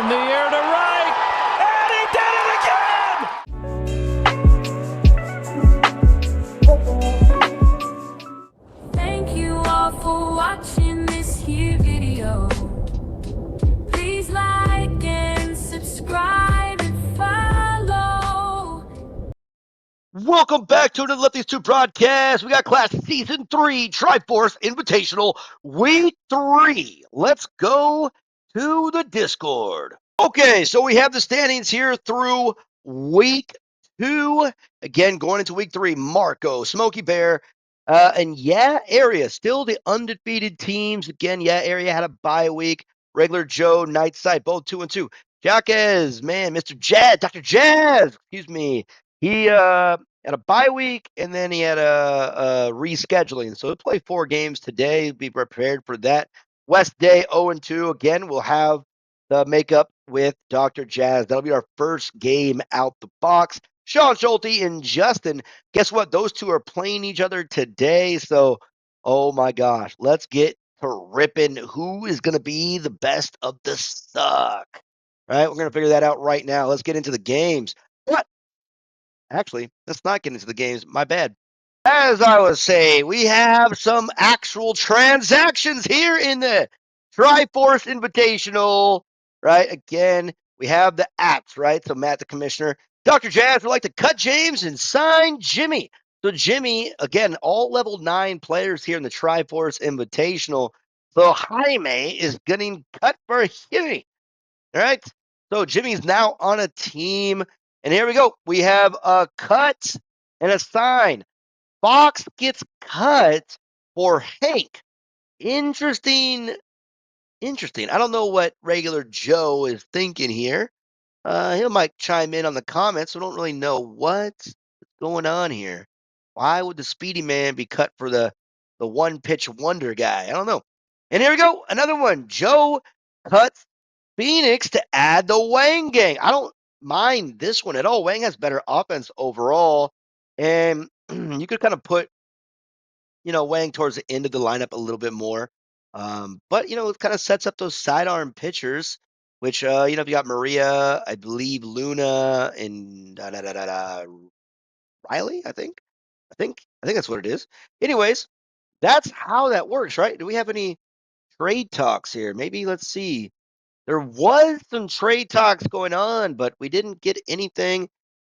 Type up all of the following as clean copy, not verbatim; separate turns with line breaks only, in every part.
In the air to right, and he did it again!
Thank you all for watching this here video. Please like and subscribe and follow.
Welcome back to the Lefties 2 broadcast. We got Class Season 3 TriForce Invitational Week 3. Let's go to the Discord. Okay, so we have the standings here through Week 2. Again, going into Week 3, Marco, SmokeyBear, and Area. Still the undefeated teams. Again, Area had a bye week. Regular Joe, Nightsight, both 2-2. Jaquez, man, Mr. Jazz, Dr. Jazz, excuse me. He had a bye week, and then he had a rescheduling. So he'll play 4 games today. Be prepared for that. West Day 0-2. Again, we'll have the makeup with Dr. Jazz. That'll be our first game out the box. Sean Schulte and Justin. Guess what? Those two are playing each other today. So, oh my gosh, let's get to ripping. Who is going to be the best of the suck? Right? We're going to figure that out right now. Let's get into the games. What? Actually, let's not get into the games. My bad. As I was saying, we have some actual transactions here in the TriForce Invitational, right? Again, we have the apps, right? So Matt, the commissioner, Dr. Jazz would like to cut James and sign Jimmy. So Jimmy, again, all level 9 players here in the TriForce Invitational. So Jaime is getting cut for Jimmy, all right? So Jimmy's now on a team. And here we go. We have a cut and a sign. Fox gets cut for Hank. Interesting. I don't know what regular Joe is thinking here. He might chime in on the comments. I don't really know what's going on here. Why would the Speedy Man be cut for the one pitch wonder guy? I don't know. And here we go. Another one. Joe cuts Phoenix to add the Wang gang. I don't mind this one at all. Wang has better offense overall. And you could kind of put, Wang towards the end of the lineup a little bit more. But, it kind of sets up those sidearm pitchers, which, if you got Maria, I believe Luna and Riley, I think. I think that's what it is. Anyways, that's how that works, right? Do we have any trade talks here? Maybe let's see. There was some trade talks going on, but we didn't get anything.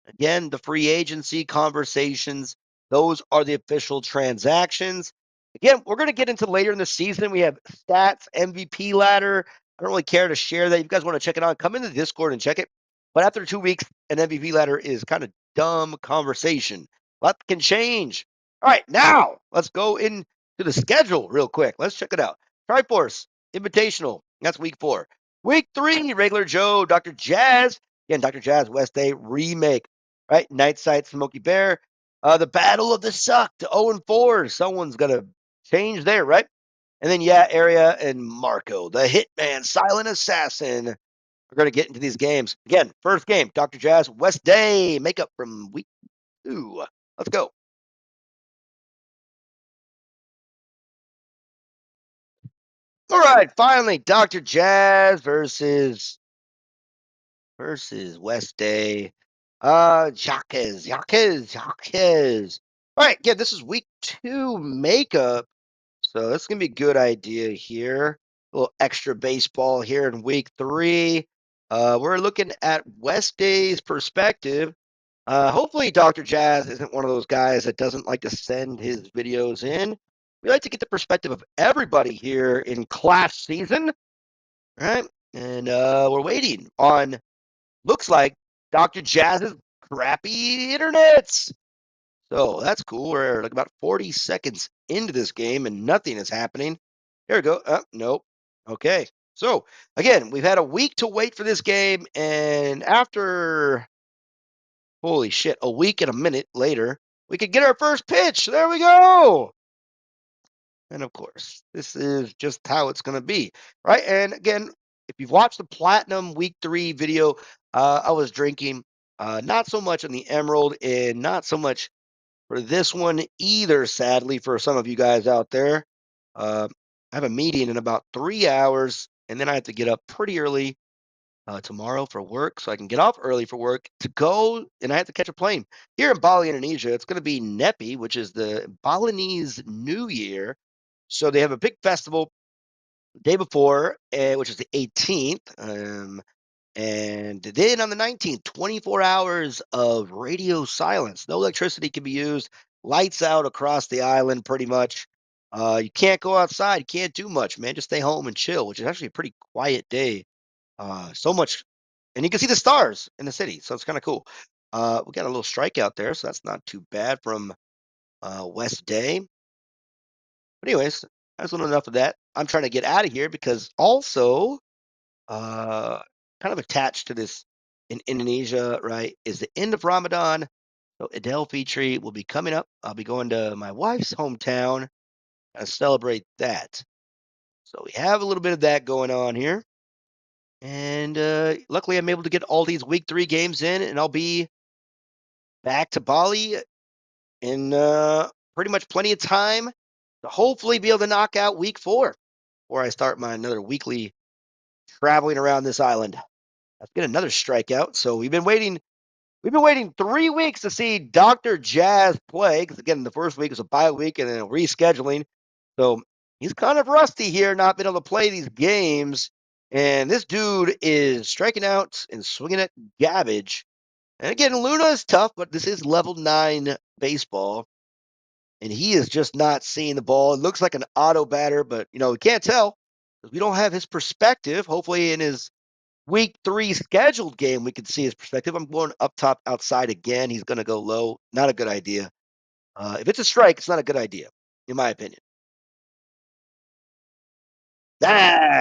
Again, the free agency conversations, those are the official transactions. Again, we're going to get into later in the season. We have stats, MVP ladder. I don't really care to share that. If you guys want to check it out, come into the Discord and check it. But after 2 weeks, an MVP ladder is kind of dumb conversation. A lot can change. All right, now let's go into the schedule real quick. Let's check it out. TriForce Invitational. That's week 4. Week 3, regular Joe, Dr. Jazz. Again, Dr. Jazz, West Day remake. Right? Nightsight, SmokeyBear. The Battle of the Suck to 0-4. Someone's going to change there, right? And then, Area and Marco, the Hitman, Silent Assassin, are going to get into these games. Again, first game, Dr. Jazz, West Day, makeup from week 2. Let's go. All right, finally, Dr. Jazz versus West Day. Jaquez. All right, yeah, this is week 2 makeup. So that's going to be a good idea here. A little extra baseball here in week 3. We're looking at West Day's perspective. Hopefully Dr. Jazz isn't one of those guys that doesn't like to send his videos in. We like to get the perspective of everybody here in class season. All right, and we're waiting on, looks like, Dr. Jazz's crappy internets. So that's cool. We're like about 40 seconds into this game and nothing is happening. Here we go. Nope. Okay. So again, we've had a week to wait for this game. And after, holy shit, a week and a minute later, we could get our first pitch. There we go. And of course, this is just how it's going to be. Right. And again, if you've watched the Platinum Week 3 video, I was drinking not so much on the Emerald and not so much for this one either, sadly, for some of you guys out there. I have a meeting in about 3 hours, and then I have to get up pretty early tomorrow for work, so I can get off early for work to go, and I have to catch a plane. Here in Bali, Indonesia, it's going to be Nepi, which is the Balinese New Year. So they have a big festival the day before, which is the 18th. And then on the 19th, 24 hours of radio silence. No electricity can be used. Lights out across the island, pretty much. You can't go outside. You can't do much, man. Just stay home and chill, which is actually a pretty quiet day. So much, and you can see the stars in the city, so it's kind of cool. We got a little strike out there, so that's not too bad from West Day. But anyways, that's a little enough of that. I'm trying to get out of here because also uh, kind of attached to this in Indonesia, right, is the end of Ramadan. So Idul Fitri will be coming up. I'll be going to my wife's hometown and celebrate that. So we have a little bit of that going on here. And luckily, I'm able to get all these week 3 games in, and I'll be back to Bali in pretty much plenty of time to hopefully be able to knock out week 4 before I start my another weekly traveling around this island. Let's get another strikeout. So we've been waiting. We've been waiting 3 weeks to see Dr. Jazz play. Because again, the first week was a bye week and then a rescheduling. So he's kind of rusty here, not being able to play these games. And this dude is striking out and swinging at garbage. And again, Luna is tough, but this is level 9 baseball. And he is just not seeing the ball. It looks like an auto batter, but, we can't tell because we don't have his perspective. Hopefully, in his week 3 scheduled game, we can see his perspective. I'm going up top outside again. He's going to go low. Not a good idea. If it's a strike, it's not a good idea, in my opinion.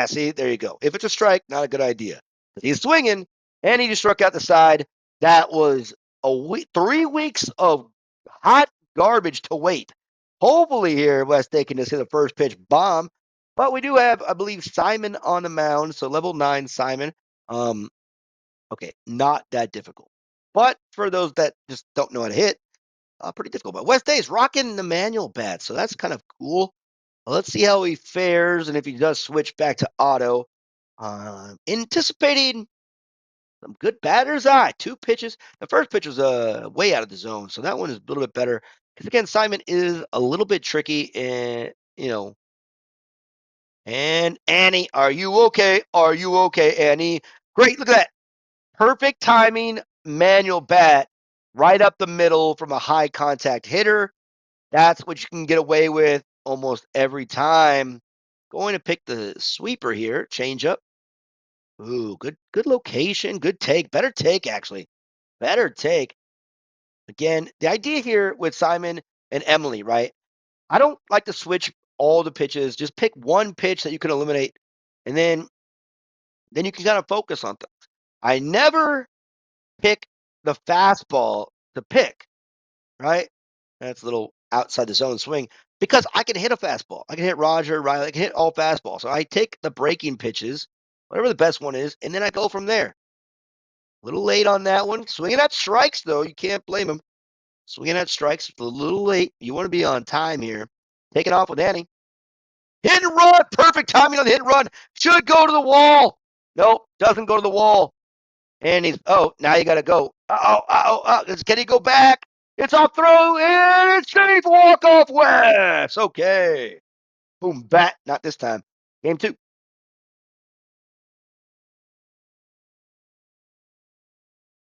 See, there you go. If it's a strike, not a good idea. He's swinging, and he just struck out the side. That was a week, 3 weeks of hot garbage to wait. Hopefully, here West Day can just hit the first pitch bomb. But we do have, I believe, Simon on the mound. So level 9 Simon. Okay, not that difficult. But for those that just don't know how to hit, pretty difficult. But West Day is rocking the manual bat, so that's kind of cool. Let's see how he fares and if he does switch back to auto. Anticipating some good batters. 2 pitches. The first pitch was way out of the zone, so that one is a little bit better. Because again, Simon is a little bit tricky, and And Annie, are you okay? Are you okay, Annie? Great, look at that. Perfect timing, manual bat, right up the middle from a high contact hitter. That's what you can get away with almost every time. Going to pick the sweeper here, change up. Ooh, good location, good take, better take actually. Better take. Again, the idea here with Simon and Emily, right? I don't like to switch all the pitches. Just pick one pitch that you can eliminate, and then you can kind of focus on things. I never pick the fastball to pick, right? That's a little outside the zone swing because I can hit a fastball. I can hit Roger, Riley, I can hit all fastballs. So I take the breaking pitches, whatever the best one is, and then I go from there. A little late on that one. Swinging at strikes, though. You can't blame him. Swinging at strikes, a little late. You want to be on time here. Take it off with Annie. Hit and run. Perfect timing on the hit and run. Should go to the wall. Nope, doesn't go to the wall. And now you got to go. Can he go back? It's off throw, and it's safe. Walk off West. Okay. Boom, bat. Not this time. Game 2.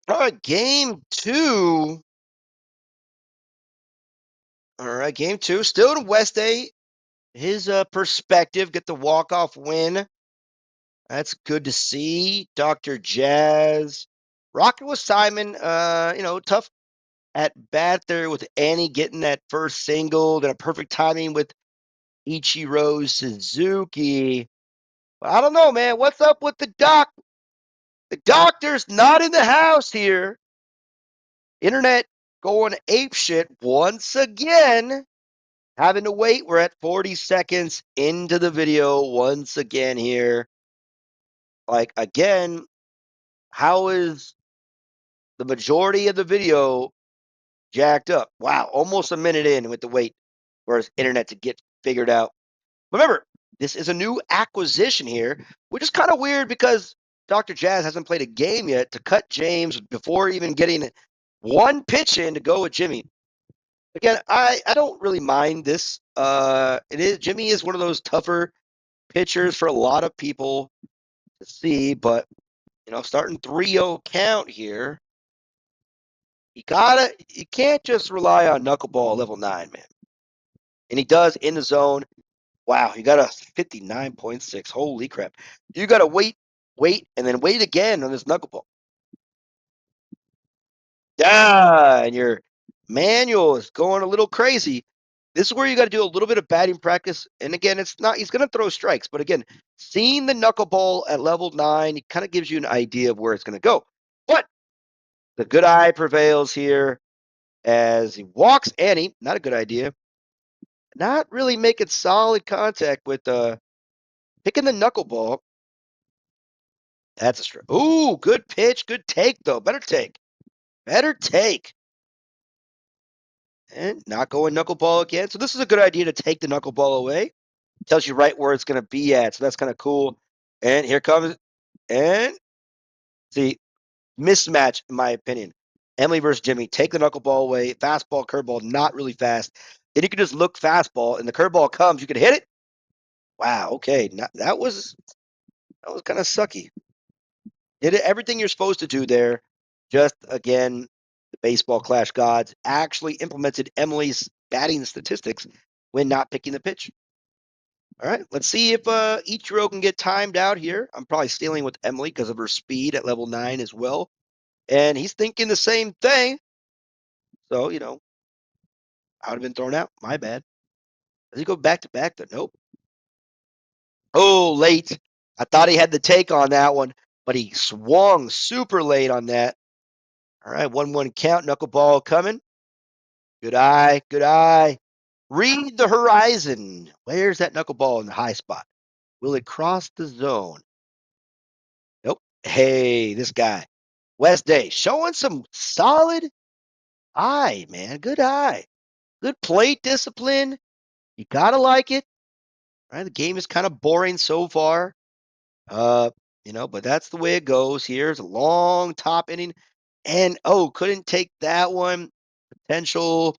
All right, game 2. All right, game 2. Still in West A. His perspective, get the walk-off win. That's good to see. Dr. Jazz. Rocking with Simon. Tough at bat there with Annie getting that first single, then a perfect timing with Ichiro Suzuki. I don't know, man. What's up with the doc? The doctor's not in the house here. Internet going ape shit once again. Having to wait. We're at 40 seconds into the video once again here. Like, again, how is the majority of the video jacked up? Wow, almost a minute in with the wait for his internet to get figured out. Remember, this is a new acquisition here, which is kind of weird because Dr. Jazz hasn't played a game yet to cut James before even getting one pitch in to go with Jimmy. Again, I don't really mind this. Jimmy is one of those tougher pitchers for a lot of people to see, but starting 3-0 count here, you can't just rely on knuckleball level 9, man. And he does in the zone. Wow, you got a 59.6. Holy crap. You got to wait, and then wait again on this knuckleball. Yeah, and your manual is going a little crazy. This is where you got to do a little bit of batting practice. And again, he's going to throw strikes. But again, seeing the knuckleball at level 9, it kind of gives you an idea of where it's going to go. But the good eye prevails here as he walks Annie. Not a good idea. Not really making solid contact with picking the knuckleball. That's a strike. Ooh, good pitch. Good take, though. Better take. Better take. And not going knuckleball again. So this is a good idea to take the knuckleball away. Tells you right where it's going to be at. So that's kind of cool. And here comes, and see, mismatch, in my opinion. Emily versus Jimmy. Take the knuckleball away. Fastball, curveball, not really fast. Then you can just look fastball, and the curveball comes. You can hit it. Wow. Okay. That was kind of sucky. Did everything you're supposed to do there. Just again, the baseball clash gods actually implemented Emily's batting statistics when not picking the pitch. All right, let's see if Ichiro can get timed out here. I'm probably stealing with Emily because of her speed at level 9 as well. And he's thinking the same thing. So, I would have been thrown out. My bad. Does he go back to back? Nope. Oh, late. I thought he had the take on that one, but he swung super late on that. All right, 1-1 count. Knuckleball coming. Good eye. Good eye. Read the horizon. Where's that knuckleball in the high spot? Will it cross the zone? Nope. Hey, this guy. West Day showing some solid eye, man. Good eye. Good plate discipline. You gotta like it. Right? The game is kind of boring so far. But that's the way it goes. Here's a long top inning. And couldn't take that one. Potential.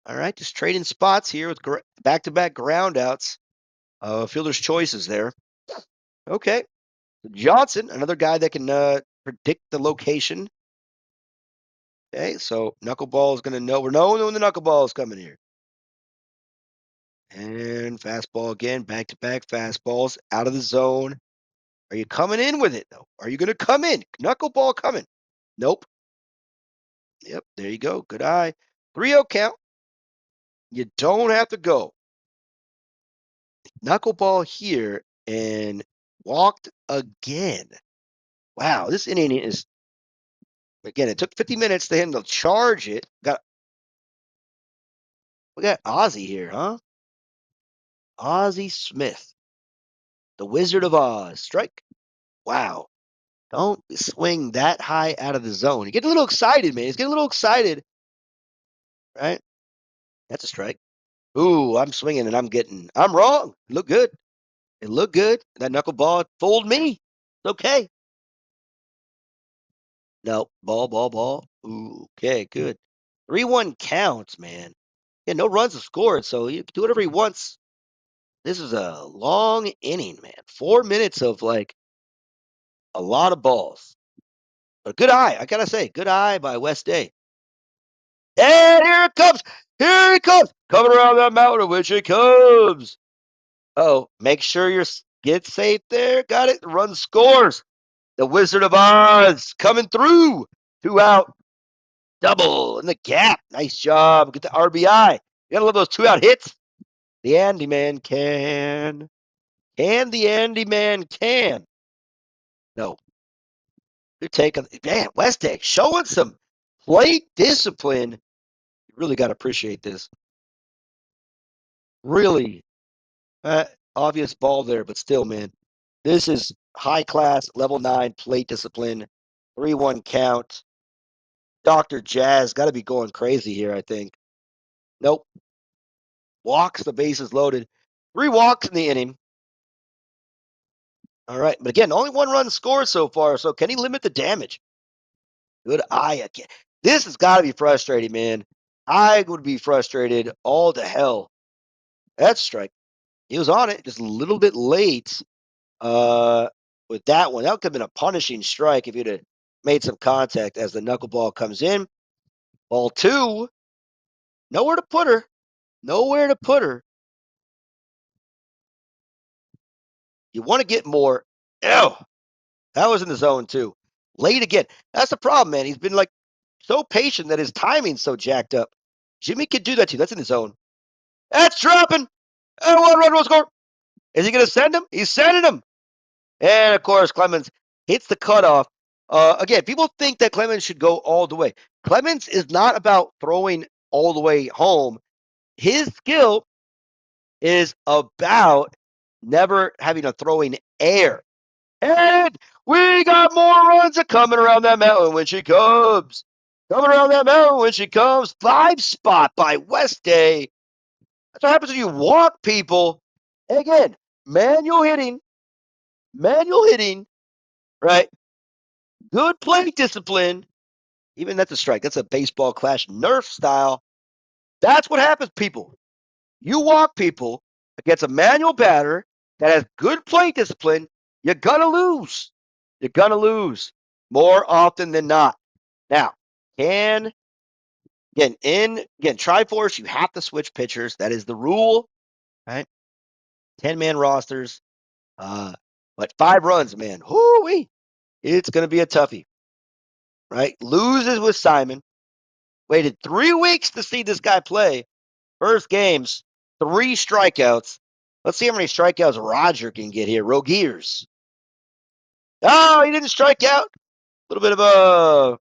All right, just trading spots here with back-to-back groundouts. Fielder's choices there. Okay. Johnson, another guy that can predict the location. Okay, so knuckleball is going to know. We're knowing when the knuckleball is coming here. And fastball again, back-to-back fastballs out of the zone. Are you coming in with it, though? Are you going to come in? Knuckleball coming. Nope. Yep, there you go. Good eye. 3-0 count. You don't have to go. Knuckleball here and walked again. Wow, this inning is, again, it took 50 minutes to him to charge it. We got Ozzy here, huh? Ozzy Smith, the Wizard of Oz. Strike. Wow. Don't swing that high out of the zone. You get a little excited, man. He's getting a little excited. Right? That's a strike. Ooh, I'm swinging and I'm wrong. It looked good. It looked good. That knuckleball fooled me. It's okay. No, ball. Ooh, okay, good. 3-1 counts, man. Yeah, no runs are scored, so you can do whatever he wants. This is a long inning, man. 4 minutes of like a lot of balls. But good eye, I gotta say, good eye by West Day. And here it comes! Here it comes! Coming around that mountain, which it comes. Oh, make sure you get safe there. Got it. Run scores. The Wizard of Oz coming through. 2 out. Double in the gap. Nice job. Get the RBI. You gotta love those 2-out hits. The Andy Man can. Can the Andy Man can? No. Good take on, man, West Egg showing some plate discipline. You really got to appreciate this. Really obvious ball there, but still, man, this is high class, level 9 plate discipline. 3-1 count. Dr. Jazz got to be going crazy here, I think. Nope. Walks, the bases loaded. 3 walks in the inning. All right. But again, only 1 run scored so far. So can he limit the damage? Good eye again. This has got to be frustrating, man. I would be frustrated all to hell. That's strike. He was on it, just a little bit late with that one. That could have been a punishing strike if you'd have made some contact as the knuckleball comes in. Ball 2, nowhere to put her. Nowhere to put her. You want to get more. Ew. That was in the zone, too. Late again. That's the problem, man. He's been like so patient that his timing's so jacked up. Jimmy could do that, too. That's in the zone. That's dropping. And 1 run will score. Is he going to send him? He's sending him. And of course, Clemens hits the cutoff. Again, people think that Clemens should go all the way. Clemens is not about throwing all the way home. His skill is about never having a throwing air. And we got more runs coming around that mountain when she comes. Coming around that mountain when she comes. 5 spot by West Day. That's what happens when you walk people. And again, manual hitting, right? Good play discipline. Even that's a strike. That's a baseball clash, Nerf style. That's what happens, people. You walk people against a manual batter that has good play discipline, you're going to lose. You're going to lose more often than not. Now, again, TriForce, you have to switch pitchers. That is the rule, right? 10-man rosters. But 5 runs, man. Whoo-wee. It's going to be a toughie, right? Loses with Simon. Waited 3 weeks to see this guy play. First games, 3 strikeouts. Let's see how many strikeouts Roger can get here. Rogears. Oh, he didn't strike out. A little bit of a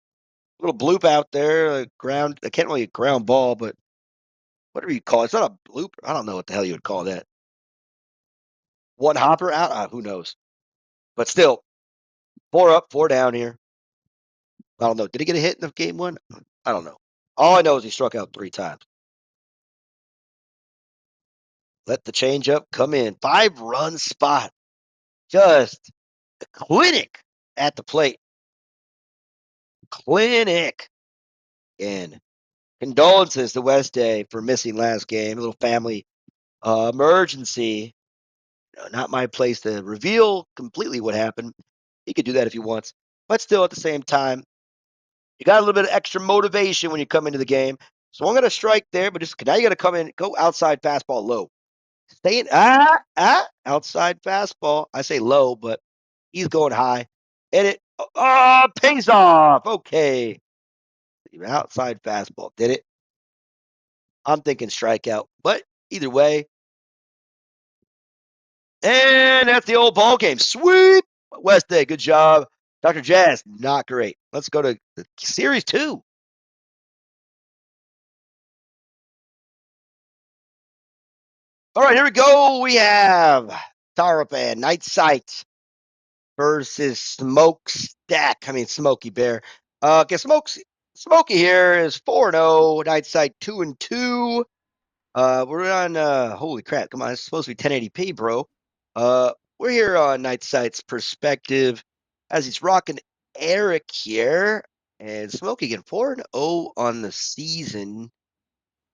little bloop out there. Ground. I can't really ground ball, but whatever you call it. It's not a bloop. I don't know what the hell you would call that. 1 hopper out. Who knows? But still, 4 up, 4 down here. I don't know. Did he get a hit in the game 1? I don't know. All I know is he struck out 3 times. Let the changeup come in. 5-run spot. Just a clinic at the plate. Clinic. And condolences to West Day for missing last game. A little family emergency. Not my place to reveal completely what happened. He could do that if he wants. But still, at the same time, you got a little bit of extra motivation when you come into the game. So I'm going to strike there, but just now you got to come in, go outside fastball low. Stay in, outside fastball. I say low, but he's going high. And it pays off. Okay. Outside fastball. Did it? I'm thinking strikeout. But either way. And that's the old ball game. Sweep. West Day, good job. Dr. Jazz, not great. Let's go to Series 2. All right, here we go. We have Tarafan, Nightsight versus SmokeyBear. Okay, Smokey here is 4-0. Nightsight 2-2. We're on holy crap, come on, it's supposed to be 1080p, bro. We're here on Nightsight's perspective as he's rocking Eric here. And Smokey again, 4-0 on the season.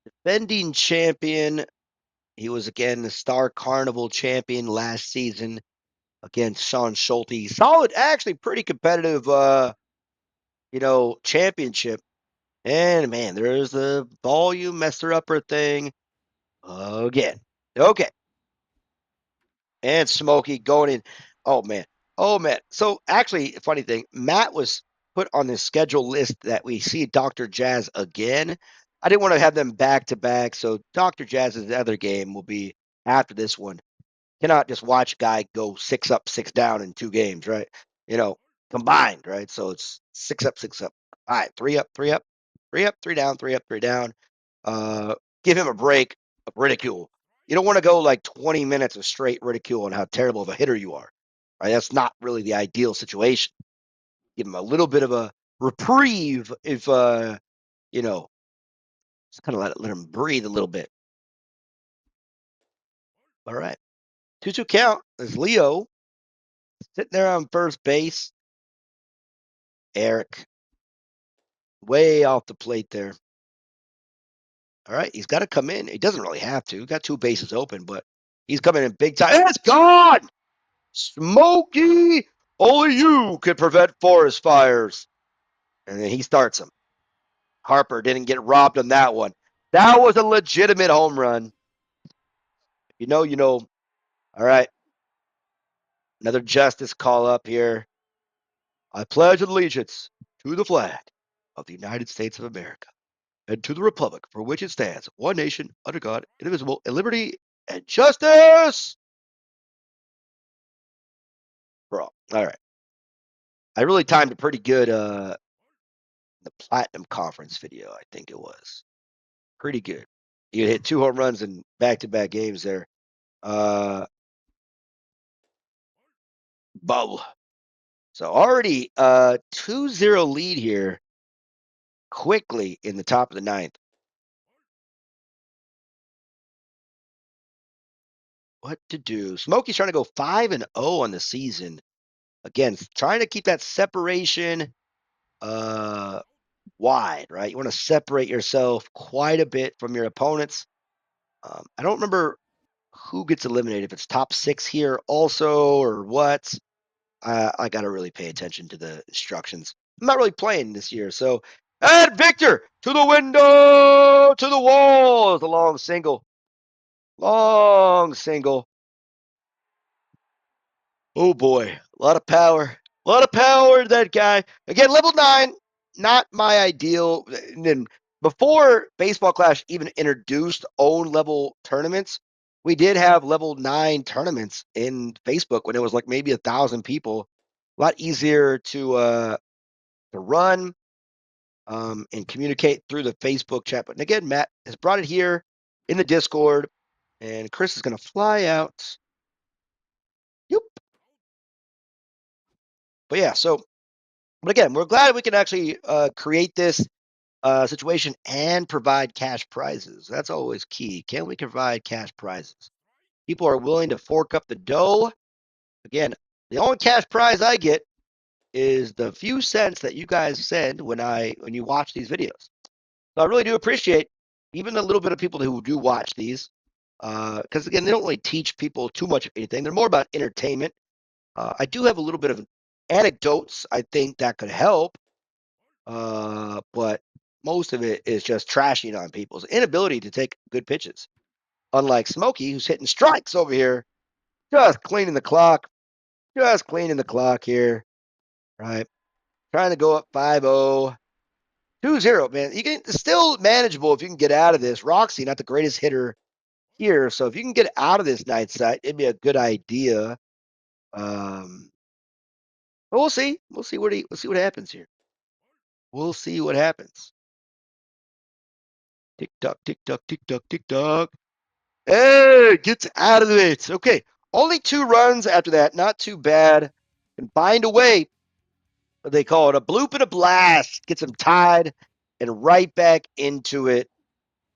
Defending champion. He was again the Star Carnival champion last season against Sean Schulte. Solid, actually pretty competitive championship. And man, there's the volume messer upper thing again. Okay. And Smokey going in. Oh man. Oh man. So actually, funny thing, Matt was put on the schedule list that we see Dr. Jazz again. I didn't want to have them back to back, so Dr. Jazz's other game will be after this one. Cannot just watch a guy go 6 up, 6 down in 2 games, right? Combined, right? So it's 6 up, 6 up. All right, 3 up, 3 up, 3 up, 3 down, 3 up, 3 down. Give him a break of ridicule. You don't want to go like 20 minutes of straight ridicule on how terrible of a hitter you are. Right? That's not really the ideal situation. Give him a little bit of a reprieve if just kind of let him breathe a little bit. All right. 2-2 count as Leo Sitting there on first base. Eric. Way off the plate there. All right, he's got to come in. He doesn't really have to. He's got 2 bases open, but he's coming in big time. It's gone! Smokey! Only you can prevent forest fires. And then he starts him. Harper didn't get robbed on that one. That was a legitimate home run. You know, you know. All right. Another justice call up here. I pledge allegiance to the flag of the United States of America and to the republic for which it stands, one nation, under God, indivisible, in liberty and justice for all. All right. I really timed it pretty good. The Platinum Conference video, I think it was. Pretty good. You hit 2 home runs in back-to-back games there. Bubble. So already 2-0 lead here quickly in the top of the 9th. What to do? Smokey's trying to go 5-0 on the season. Again, trying to keep that separation wide, right? You want to separate yourself quite a bit from your opponents. I don't remember who gets eliminated, if it's top 6 here also or what. I got to really pay attention to the instructions. I'm not really playing this year, so and Victor to the window, to the wall. It's a long single. Long single. Oh boy, a lot of power. A lot of power to that guy. Again, level 9, not my ideal. And then before Baseball Clash even introduced own level tournaments, we did have level 9 tournaments in Facebook when it was like maybe 1,000 people. A lot easier to run and communicate through the Facebook chat. But again, Matt has brought it here in the Discord, and Chris is going to fly out. Yep. But yeah, so, but again, we're glad we can actually create this situation and provide cash prizes. That's always key. Can we provide cash prizes? People are willing to fork up the dough. Again, the only cash prize I get is the few cents that you guys send when you watch these videos. So I really do appreciate even the little bit of people who do watch these, because again, they don't really teach people too much of anything. They're more about entertainment. I do have a little bit of anecdotes I think that could help, but most of it is just trashing on people's inability to take good pitches. Unlike Smokey, who's hitting strikes over here, just cleaning the clock, here, right? Trying to go up 5-0. 2-0, man. You can still manageable if you can get out of this. Roxy, not the greatest hitter here, so if you can get out of this Nightsight, it'd be a good idea. But we'll see. We'll see what happens here. We'll see what happens. Tick tock, tick tock, tick tock, tick tock. Hey, gets out of it. Okay, only 2 runs after that. Not too bad. And find a way. What they call it, a bloop and a blast. Gets him tied and right back into it.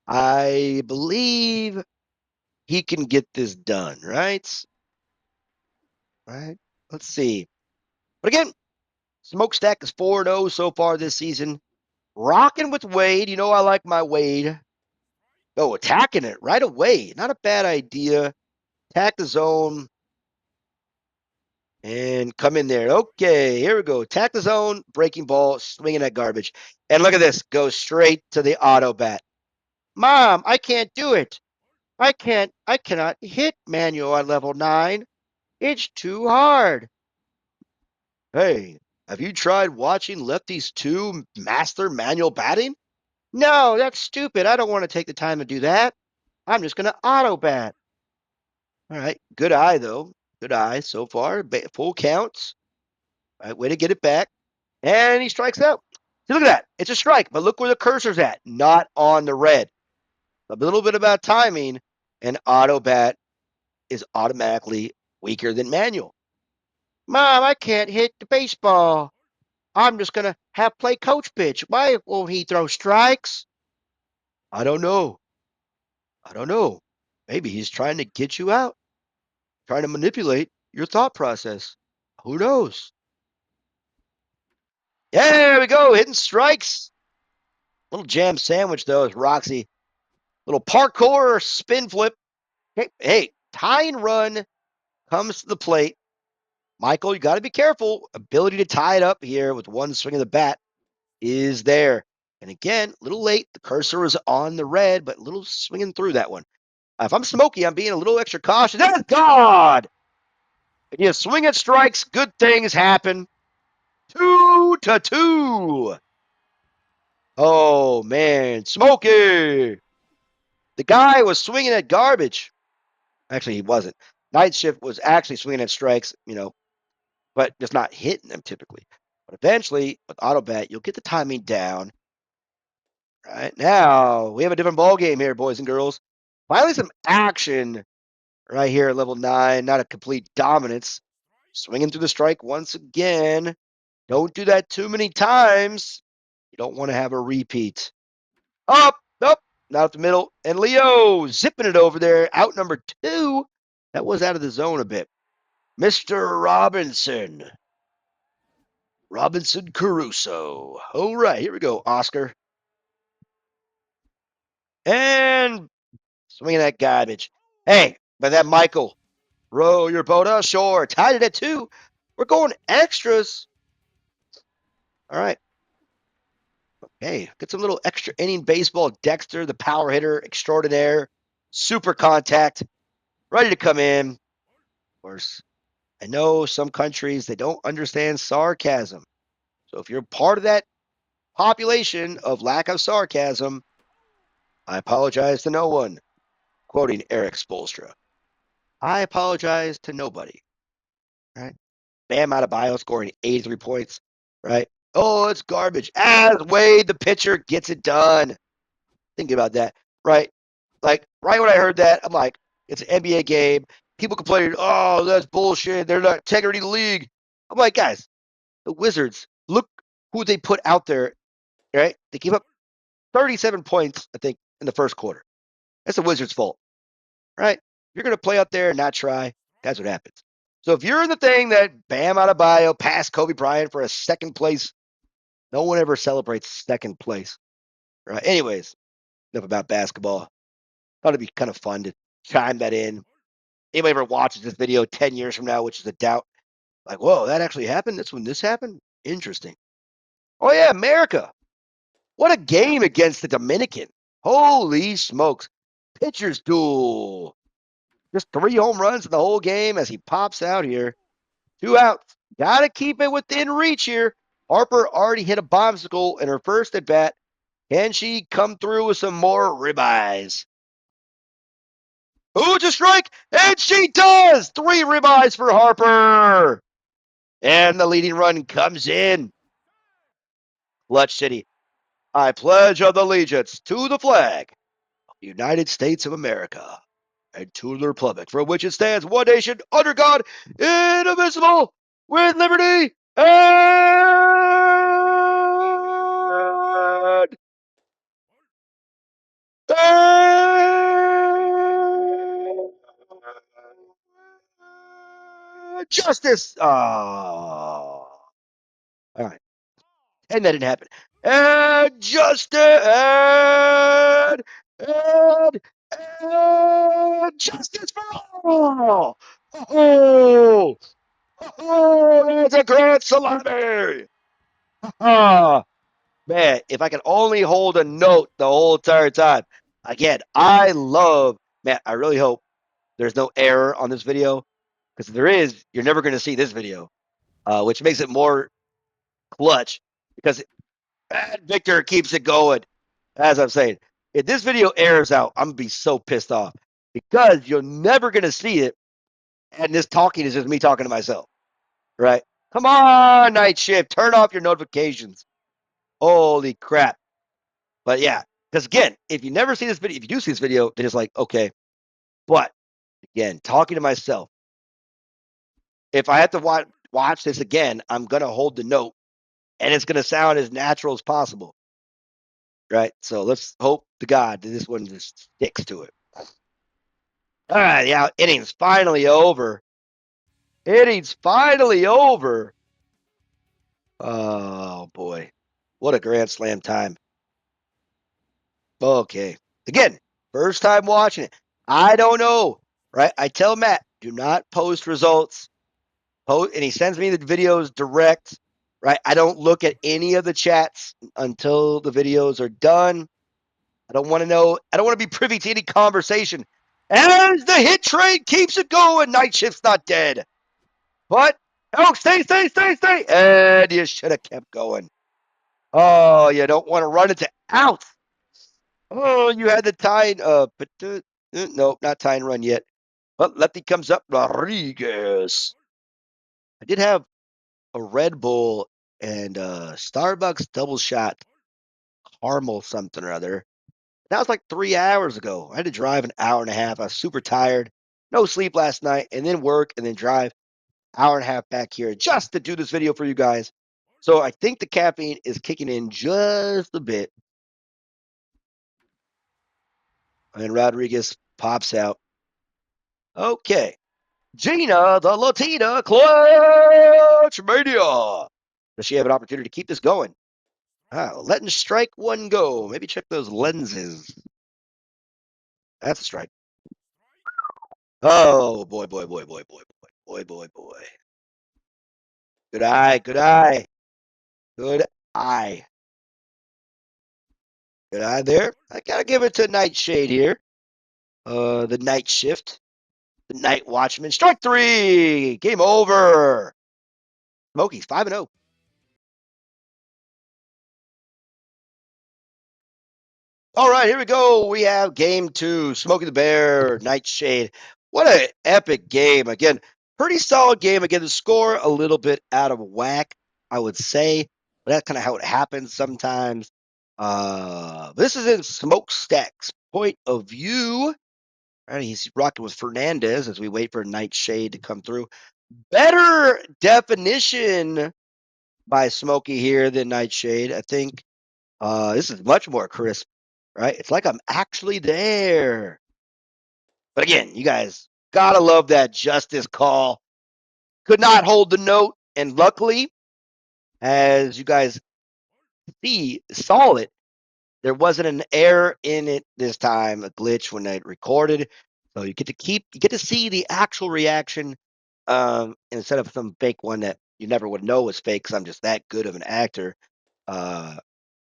I believe he can get this done, right? Right. Let's see. But again, Smokestack is 4-0 so far this season. Rocking with Wade. You know I like my Wade. Oh, attacking it right away. Not a bad idea. Attack the zone. And come in there. Okay, here we go. Attack the zone, breaking ball, swinging that garbage. And look at this. Goes straight to the auto bat. Mom, I can't do it. I cannot hit manual at level 9. It's too hard. Hey, have you tried watching Lefty's 2 master manual batting? No, that's stupid. I don't want to take the time to do that. I'm just going to auto bat. All right. Good eye, though. Good eye so far. Full counts. All right. Way to get it back. And he strikes out. See, look at that. It's a strike, but look where the cursor's at. Not on the red. A little bit about timing, and auto bat is automatically weaker than manual. Mom, I can't hit the baseball. I'm just going to have play coach pitch. Why won't he throw strikes? I don't know. Maybe he's trying to get you out, trying to manipulate your thought process. Who knows? There we go. Hitting strikes. Little jam sandwich, though, is Roxy. Little parkour spin flip. Hey, tie and run comes to the plate. Michael, you got to be careful. Ability to tie it up here with one swing of the bat is there. And again, a little late. The cursor was on the red, but a little swinging through that one. If I'm Smokey, I'm being a little extra cautious. Oh, God! If you swing at strikes, good things happen. 2-2. Oh, man. Smokey! The guy was swinging at garbage. Actually, he wasn't. Night Shift was actually swinging at strikes, but just not hitting them typically. But eventually, with auto bat, you'll get the timing down. Right now, we have a different ball game here, boys and girls. Finally, some action right here at level 9. Not a complete dominance. Swinging through the strike once again. Don't do that too many times. You don't want to have a repeat. Up, nope, not up the middle. And Leo zipping it over there. Out number 2. That was out of the zone a bit. Mr. Robinson. Robinson Caruso. All right, here we go, Oscar. And swinging that garbage. Hey, but that Michael, row your boat ashore. Tied it at 2. We're going extras. All right. Okay, get some little extra inning baseball. Dexter, the power hitter extraordinaire. Super contact. Ready to come in. Of course, I know some countries, they don't understand sarcasm. So if you're part of that population of lack of sarcasm, I apologize to no one. Quoting Eric Spoelstra. I apologize to nobody. Right? Bam Adebayo scoring 83 points. Right? Oh, it's garbage. As Wade, the pitcher, gets it done. Think about that. Right? Like, right when I heard that, I'm like, it's an NBA game. People complain, oh, that's bullshit. They're not integrity of the league. I'm like, guys, the Wizards, look who they put out there. Right? They gave up 37 points, I think, in the first quarter. That's the Wizards' fault. Right? You're going to play out there and not try. That's what happens. So if you're in the thing that Bam Adebayo passed Kobe Bryant for a second place, no one ever celebrates second place. Right? Anyways, enough about basketball. Thought it'd be kind of fun to chime that in. Anybody ever watches this video 10 years from now, which is a doubt, like, whoa, that actually happened? That's when this happened? Interesting. Oh, yeah, America. What a game against the Dominican. Holy smokes. Pitcher's duel. Just 3 home runs in the whole game as he pops out here. 2 outs. Got to keep it within reach here. Harper already hit a bombsicle in her first at bat. Can she come through with some more ribeyes? Ooh, it's a strike, and she does! 3 ribeyes for Harper. And the leading run comes in. Clutch City. I pledge of allegiance to the flag of the United States of America and to the republic for which it stands, one nation, under God, indivisible, with liberty and justice. Oh. All right. And that didn't happen. And justice and justice for all. Oh, that's a grand salami. Ah, man, if I could only hold a note the whole entire time. Again, I really hope there's no error on this video, because if there is, you're never going to see this video, which makes it more clutch, because Victor keeps it going. As I'm saying, if this video airs out, I'm going to be so pissed off, because you're never going to see it, and this talking is just me talking to myself, right? Come on, Night Shift, turn off your notifications. Holy crap. But yeah, because again, if you never see this video, if you do see this video, then it's like, okay. But again, talking to myself, if I have to watch this again, I'm going to hold the note, and it's going to sound as natural as possible. Right? So let's hope to God that this one just sticks to it. All right, the inning's finally over. Innings finally over. Oh, boy. What a grand slam time. Okay. Again, first time watching it. I don't know, right? I tell Matt, do not post results. And he sends me the videos direct, right? I don't look at any of the chats until the videos are done. I don't want to know. I don't want to be privy to any conversation. As the hit train keeps it going, Night Shift's not dead. But, oh, stay. And you should have kept going. Oh, you don't want to run into outs. Oh, you had the tie. Nope, not tie and run yet. But lefty comes up. Rodriguez. I did have a Red Bull and Starbucks double shot caramel something or other. That was like 3 hours ago. I had to drive an hour and a half. I was super tired. No sleep last night, and then work, and then drive hour and a half back here just to do this video for you guys. So I think the caffeine is kicking in just a bit. And Rodriguez pops out. Okay. Gina, the Latina Clutch Mania. Does she have an opportunity to keep this going? Letting strike one go. Maybe check those lenses. That's a strike. Oh, boy. Good eye. Good eye there. I gotta give it to Nightshade here. The night shift. The night watchman. Strike three. Game over. Smokey's 5-0. All right, here we go. We have game two. Smokey the Bear, Nightshade. What an epic game. Again, pretty solid game. Again, the score a little bit out of whack, I would say. But that's kind of how it happens sometimes. This is in Smokestack's point of view. All right, he's rocking with Fernandez as we wait for Nightshade to come through. Better definition by Smokey here than Nightshade. I think this is much more crisp, right? It's like I'm actually there. But again, you guys gotta love that justice call. Could not hold the note, and luckily, as you guys saw it, there wasn't an error in it this time, a glitch when I recorded. So you get to see the actual reaction instead of some fake one that you never would know was fake because I'm just that good of an actor. Uh,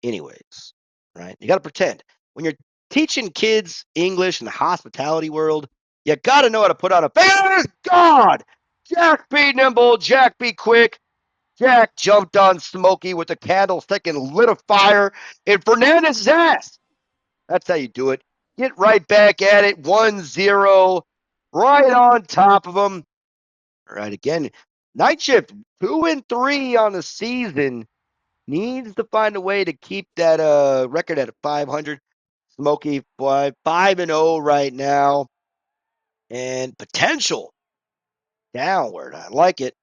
anyways, right? You got to pretend when you're teaching kids English in the hospitality world. You got to know how to put on a face. God, Jack be nimble, Jack be quick. Jack jumped on Smokey with a candlestick and lit a fire in Fernandez's ass. That's how you do it. Get right back at it. 1-0, right on top of him. All right, again, Night Shift 2-3 on the season. Needs to find a way to keep that record at 500. Smokey 5-0 right now, and potential downward. I like it.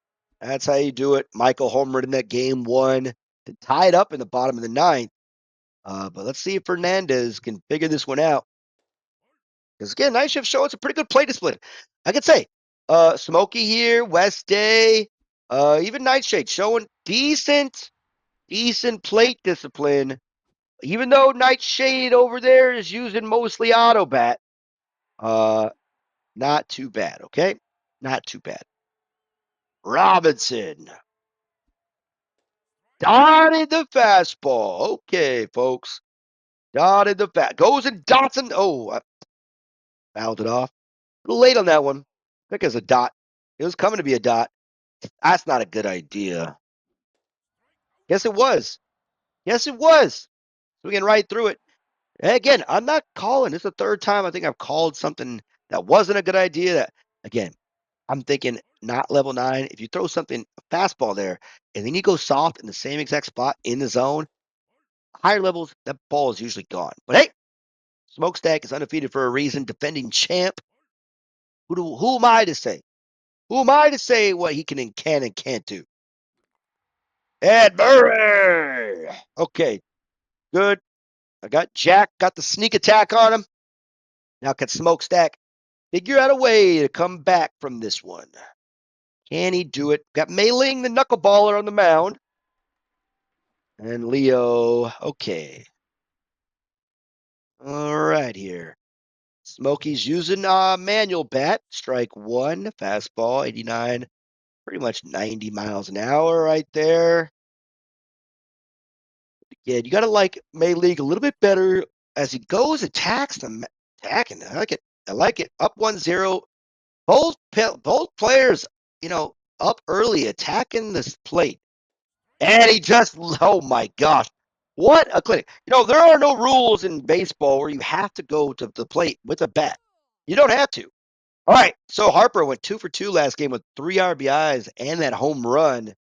That's how you do it. Michael homered in that game one to tie it up in the bottom of the ninth. But let's see if Fernandez can figure this one out. Because again, Night Shift showing some pretty good play discipline. I could say, Smokey here, West Day, even Nightshade showing decent plate discipline. Even though Nightshade over there is using mostly auto bat, not too bad. Okay, not too bad. Robinson dotted the fastball. Okay, folks, dotted the goes and Dotson. Oh, I fouled it off. A little late on that one. I think it's a dot. It was coming to be a dot. That's not a good idea. Yes, it was. Yes, it was. Swinging right through it. And again, I'm not calling. This is the third time I think I've called something that wasn't a good idea. That again, I'm thinking not level 9. If you throw something a fastball there and then you go soft in the same exact spot in the zone, higher levels, that ball is usually gone. But hey, Smokestack is undefeated for a reason, defending champ. Who am I to say? Who am I to say what he can and can't do? Ed Murray. Okay, good. I got Jack, got the sneak attack on him. Now can Smokestack figure out a way to come back from this one? Can he do it? Got Mei Ling, the knuckleballer, on the mound. And Leo, okay. All right here. Smokey's using a manual bat. Strike one. Fastball, 89. Pretty much 90 miles an hour right there. Yeah, you got to like May League a little bit better as he goes, attacks them. Attacking. I like it. I like it. Up 1-0. Both players, up early, attacking this plate. And he just, oh my gosh. What a clinic. There are no rules in baseball where you have to go to the plate with a bat. You don't have to. All right. So Harper went 2 for 2 last game with 3 RBIs and that home run.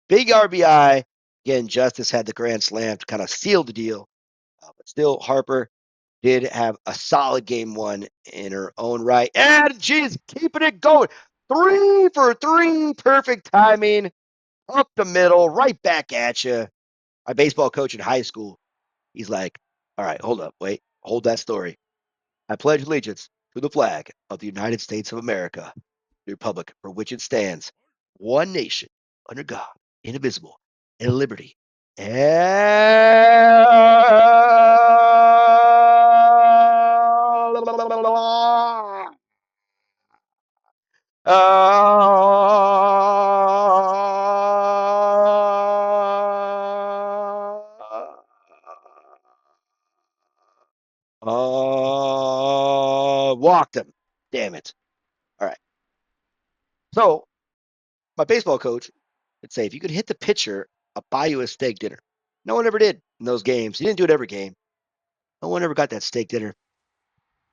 Big RBI. Again, Justice had the grand slam to kind of seal the deal. But still, Harper did have a solid game one in her own right. And she's keeping it going. 3 for 3. Perfect timing. Up the middle, right back at you. My baseball coach in high school, he's like, all right, hold up, wait, hold that story. I pledge allegiance to the flag of the United States of America, the republic for which it stands, one nation, under God, indivisible, and liberty. Walked him. Damn it. All right. So my baseball coach would say, if you could hit the pitcher, I'll buy you a steak dinner. No one ever did in those games. He didn't do it every game. No one ever got that steak dinner.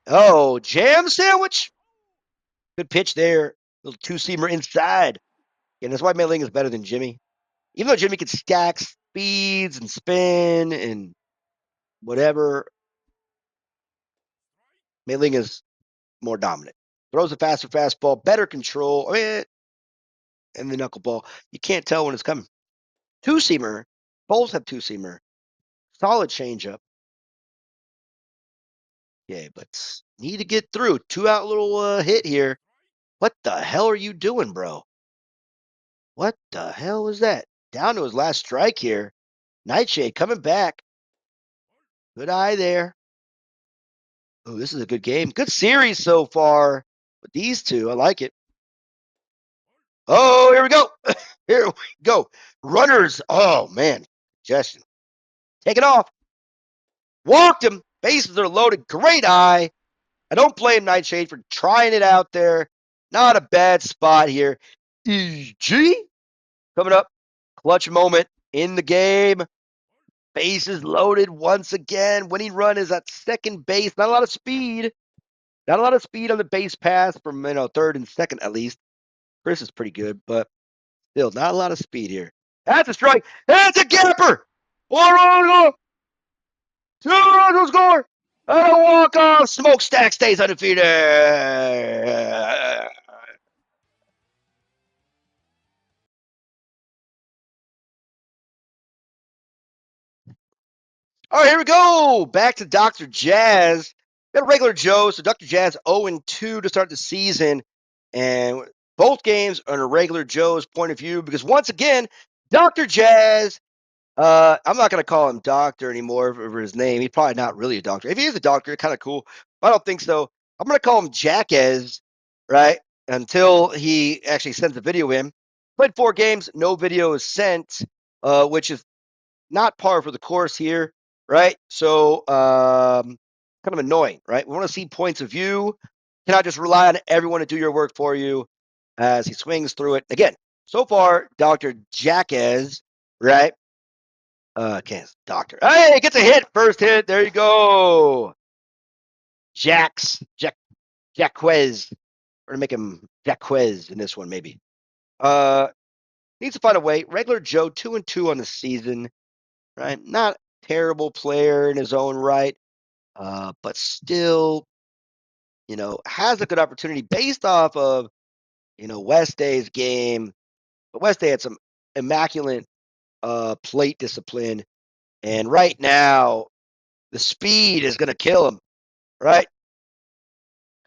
Oh, jam sandwich. Good pitch there. Little two-seamer inside. And that's why Mei Ling is better than Jimmy. Even though Jimmy can stack speeds and spin and whatever, Mei Ling is more dominant. Throws a faster fastball, better control, and the knuckleball. You can't tell when it's coming. Two-seamer. Both have two-seamer. Solid changeup. Yeah, but need to get through. 2-out little hit here. What the hell are you doing, bro? What the hell is that? Down to his last strike here. Nightshade coming back. Good eye there. Oh, this is a good game. Good series so far with these two. I like it. Oh, here we go. Here we go. Runners. Oh, man. Congestion. Take it off. Walked him. Bases are loaded. Great eye. I don't blame Nightshade for trying it out there. Not a bad spot here. EG coming up. Clutch moment in the game. Bases loaded once again. Winning run is at second base. Not a lot of speed. Not a lot of speed on the base pass from third and second at least. Chris is pretty good, but still not a lot of speed here. That's a strike. That's a gapper. 1 run, 2 runs will score. And a walk-off. Smokestack stays undefeated. All right, here we go. Back to Dr. Jazz. Got a regular Joe, so Dr. Jazz 0-2 to start the season. And both games are in a regular Joe's point of view because once again, Dr. Jazz, I'm not going to call him doctor anymore for his name. He's probably not really a doctor. If he is a doctor, kind of cool. I don't think so. I'm going to call him Jackass, right? Until he actually sends a video in. Played 4 games, no video is sent, which is not par for the course here, right? So kind of annoying, right? We want to see points of view. Cannot just rely on everyone to do your work for you as he swings through it. Again, so far, Dr. Jackass, right? Doctor. Hey, gets a hit. First hit. There you go. Jaquez. We're going to make him Jaquez in this one, maybe. Needs to find a way. Regular Joe, 2-2 on the season, right? Not terrible player in his own right, but still, has a good opportunity based off of, West Day's game. But West Day had some immaculate plate discipline, and right now, the speed is going to kill him, right?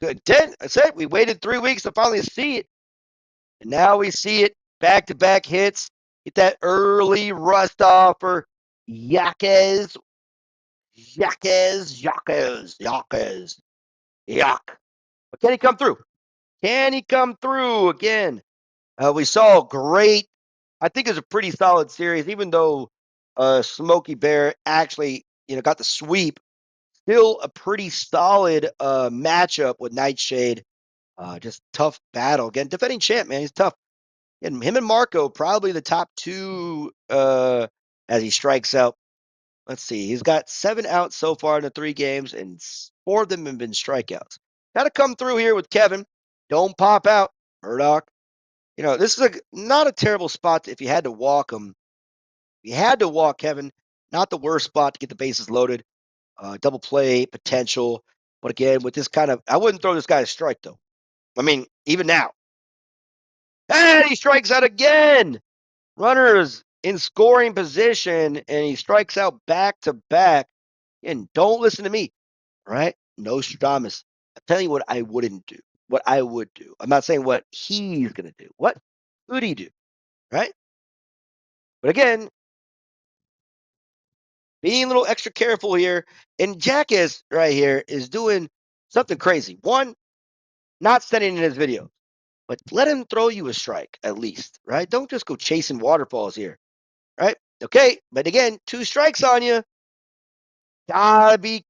Good. That's it. We waited 3 weeks to finally see it. And now we see it. Back-to-back hits. Get that early rust off for Yaquez. Yuck. But can he come through? Can he come through again? We saw great. I think it was a pretty solid series, even though SmokeyBear actually, got the sweep. Still a pretty solid matchup with Nightshade. Just tough battle. Again, defending champ, man. He's tough. And him and Marco, probably the top two as he strikes out. Let's see. He's got 7 outs so far in the 3 games, and 4 of them have been strikeouts. Got to come through here with Kevin. Don't pop out, Murdoch. This is not a terrible spot if you had to walk him. You had to walk Kevin. Not the worst spot to get the bases loaded. Double play potential. But again, with this kind of, I wouldn't throw this guy a strike, though. I mean, even now. And he strikes out again. Runners in scoring position, and he strikes out back to back. And don't listen to me, right? Nostradamus. I'm telling you what I wouldn't do. What I would do. I'm not saying what he's going to do. What could he do, right? But again, being a little extra careful here. And Jackass right here is doing something crazy. One, not sending in his video, but let him throw you a strike at least, right? Don't just go chasing waterfalls here, right? Okay, but again, 2 strikes on you. Gotta be.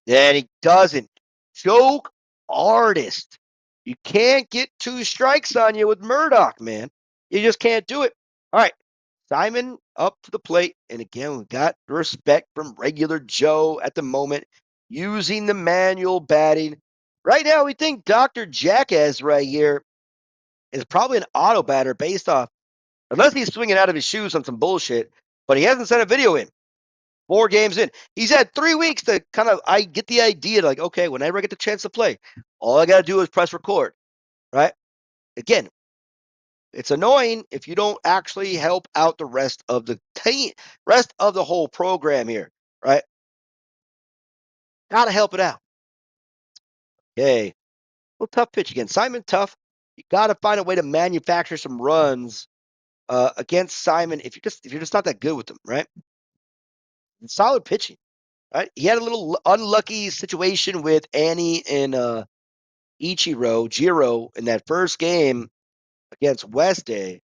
And he doesn't. Joke artist. You can't get 2 strikes on you with Murdoch, man. You just can't do it. All right. Simon up to the plate. And again, we've got respect from regular Joe at the moment, using the manual batting. Right now, we think Dr. Jackass right here is probably an auto batter based off, unless he's swinging out of his shoes on some bullshit, but he hasn't sent a video in. 4 games in. He's had 3 weeks to I get the idea, like, okay, whenever I get the chance to play, all I got to do is press record, right? Again, it's annoying if you don't actually help out the rest of the team, rest of the whole program here, right? Got to help it out. Okay. Well, tough pitch again. Simon, tough. You got to find a way to manufacture some runs against Simon if you're just not that good with them, right? And solid pitching, right? He had a little unlucky situation with Annie and Jiro in that first game against Westday.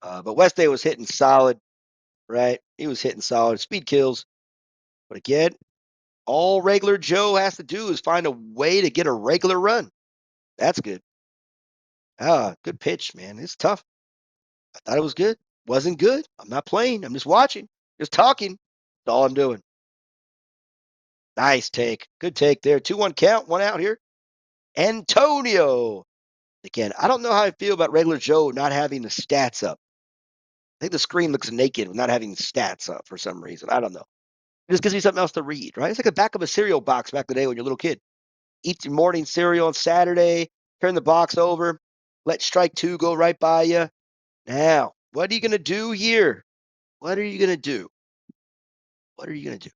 But Westday was hitting solid, right? He was hitting solid. Speed kills. But again, all regular Joe has to do is find a way to get a regular run. That's good. Good pitch, man. It's tough. I thought it was good. Wasn't good. I'm not playing. I'm just watching. Just talking. That's all I'm doing. Nice take. Good take there. 2-1 count. 1 out here. Antonio. Again, I don't know how I feel about regular Joe not having the stats up. I think the screen looks naked with not having stats up for some reason. I don't know. It just gives me something else to read, right? It's like the back of a cereal box back in the day when you're a little kid. Eat your morning cereal on Saturday, turn the box over, let strike 2 go right by you. Now, what are you going to do here? What are you going to do? What are you going to do?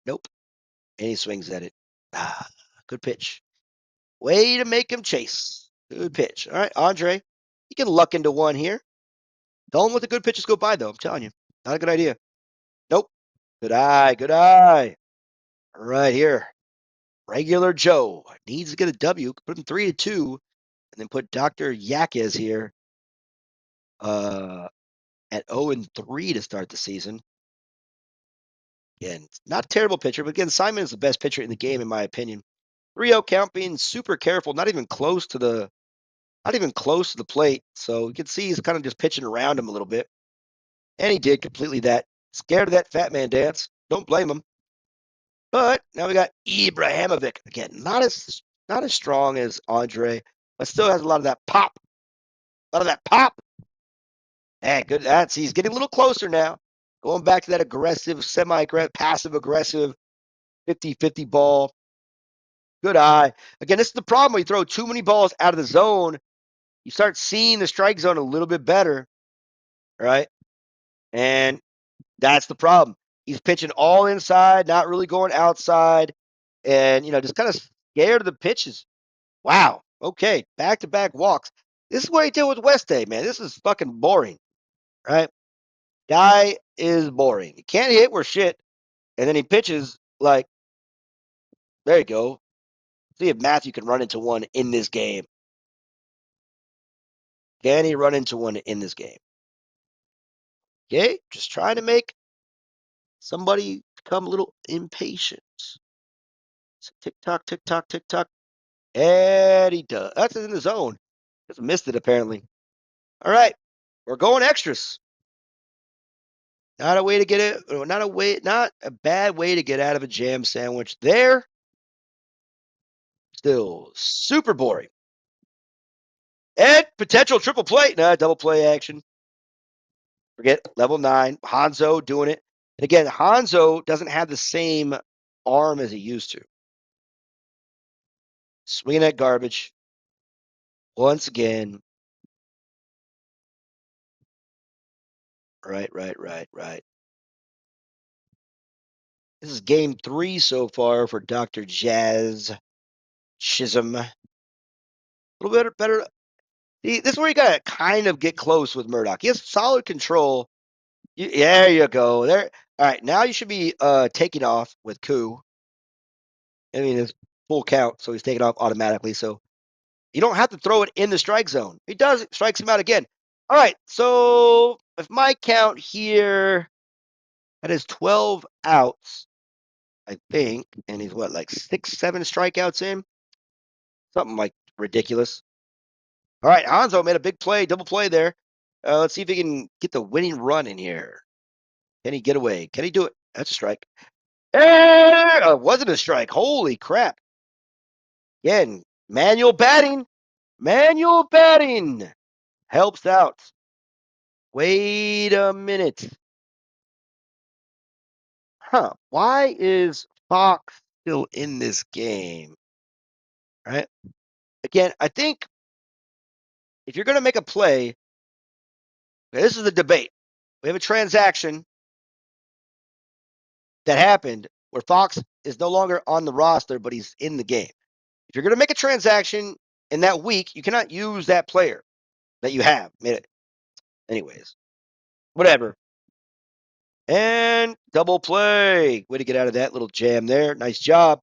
Nope. And he swings at it. Good pitch. Way to make him chase. Good pitch. All right, Andre, you can luck into 1 here. Don't let the good pitches go by, though. I'm telling you. Not a good idea. Nope. Good eye. Good eye. Right here. Regular Joe needs to get a W. Put him 3-2, and then put Dr. Yaquez here at 0-3 to start the season. Again, not a terrible pitcher, but again, Simon is the best pitcher in the game, in my opinion. 3-0 count, being super careful, not even close to the plate. So you can see he's kind of just pitching around him a little bit. And he did completely that. Scared of that fat man dance. Don't blame him. But now we got Ibrahimovic. Again, not as strong as Andre, but still has a lot of that pop. A lot of that pop. Hey, good. He's getting a little closer now. Going back to that aggressive, semi-aggressive, passive-aggressive 50-50 ball. Good eye. Again, this is the problem when you throw too many balls out of the zone. You start seeing the strike zone a little bit better, right? And that's the problem. He's pitching all inside, not really going outside, and just kind of scared of the pitches. Wow. Okay. Back-to-back walks. This is what he did with West Day, man. This is fucking boring, right? Guy is boring. He can't hit worth shit. And then he pitches like, there you go. See if Matthew can run into one in this game. Can he run into one in this game? Okay, just trying to make somebody become a little impatient. So tick tock, tick tock, tick tock. And he does. That's in the zone. Just missed it apparently. All right, we're going extras. Not a way to get it. Not a bad way to get out of a jam sandwich there. Still super boring. And potential triple play. Nah, double play action. Forget level 9. Hanzo doing it. And again, Hanzo doesn't have the same arm as he used to. Swinging that garbage. Once again. Right. This is game 3 so far for Dr. Jazz Chisholm. A little bit better. See, this is where you got to kind of get close with Murdoch. He has solid control. There you go. There. All right, now you should be taking off with Koo. I mean, it's full count, so he's taking off automatically. So you don't have to throw it in the strike zone. He does. It strikes him out again. All right, so if my count here, that is 12 outs, I think. And he's what, like 6, 7 strikeouts in? Something like ridiculous. All right, Hanzo made a big play, double play there. Let's see if he can get the winning run in here. Can he get away? Can he do it? That's a strike. Wasn't a strike. Holy crap. Again, manual batting. Manual batting helps out. Wait a minute. Huh. Why is Fox still in this game? Right? Again, I think if you're going to make a play, this is the debate. We have a transaction that happened where Fox is no longer on the roster, but he's in the game. If you're going to make a transaction in that week, you cannot use that player that you have. Anyways, whatever. And double play. Way to get out of that little jam there. Nice job.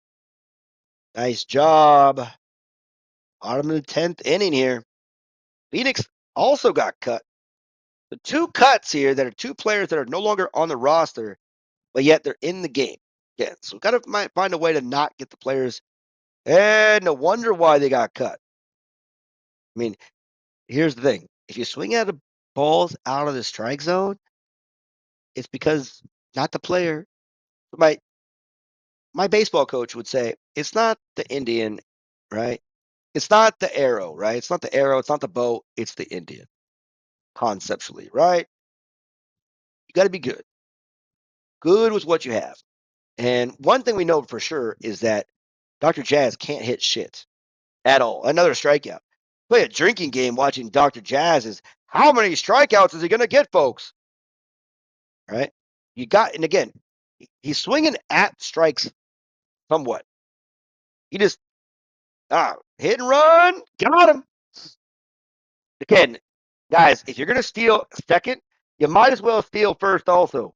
Nice job. Bottom of the 10th inning here. Phoenix also got cut. The 2 cuts here that are 2 players that are no longer on the roster, but yet they're in the game. Yeah, so we've got to find a way to not get the players. And no wonder why they got cut. I mean, here's the thing. If you swing out of balls out of the strike zone, it's because not the player. My baseball coach would say, it's not the Indian, right? It's not the arrow, right? It's not the arrow. It's not the bow. It's the Indian, conceptually, right? You got to be good. Good with what you have. And one thing we know for sure is that Dr. Jazz can't hit shit at all. Another strikeout. Play a drinking game watching Dr. Jazz is how many strikeouts is he going to get, folks? Right? And again, he's swinging at strikes somewhat. He just, hit and run, got him. Again, guys, if you're going to steal second, you might as well steal first also.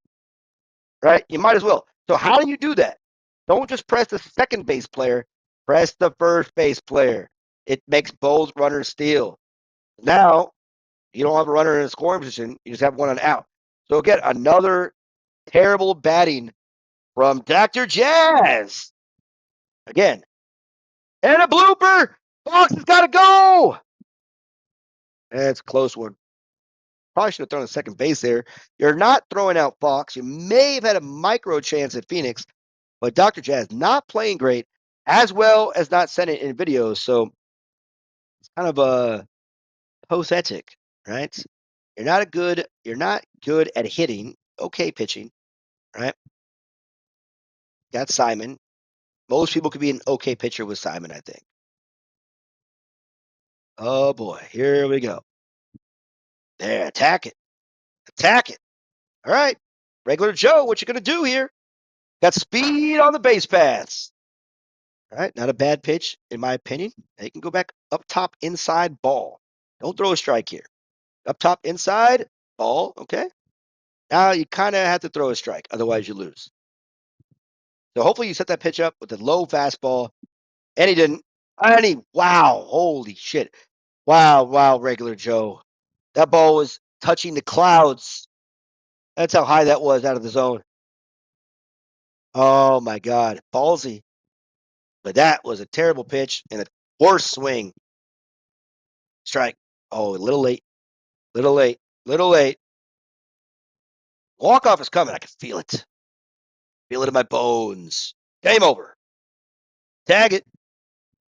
Right? You might as well. So how do you do that? Don't just press the second base player, press the first base player. It makes both runners steal. Now, you don't have a runner in a scoring position, you just have one on out. So again, another terrible batting from Dr. Jazz. Again. And a blooper. Fox has got to go. That's a close one. Probably should have thrown a second base there. You're not throwing out Fox. You may have had a micro chance at Phoenix, but Dr. Jazz not playing great, as well as not sending in videos. So it's kind of a pathetic, right? You're not good at hitting. Okay pitching, right? Got Simon. Most people could be an okay pitcher with Simon, I think. Oh boy, here we go. There, attack it. Attack it. All right. Regular Joe, what you gonna do here? Got speed on the base paths. All right, not a bad pitch, in my opinion. They can go back up top inside ball. Don't throw a strike here. Up top inside ball, okay? Now you kind of have to throw a strike, otherwise you lose. So hopefully you set that pitch up with a low fastball, and he didn't. Wow, holy shit. Wow, regular Joe. That ball was touching the clouds. That's how high that was out of the zone. Oh my God, ballsy. But that was a terrible pitch and a worse swing. Strike. Oh, a little late. Little late. Little late. Walk-off is coming. I can feel it. Feel it in my bones. Game over. Tag it.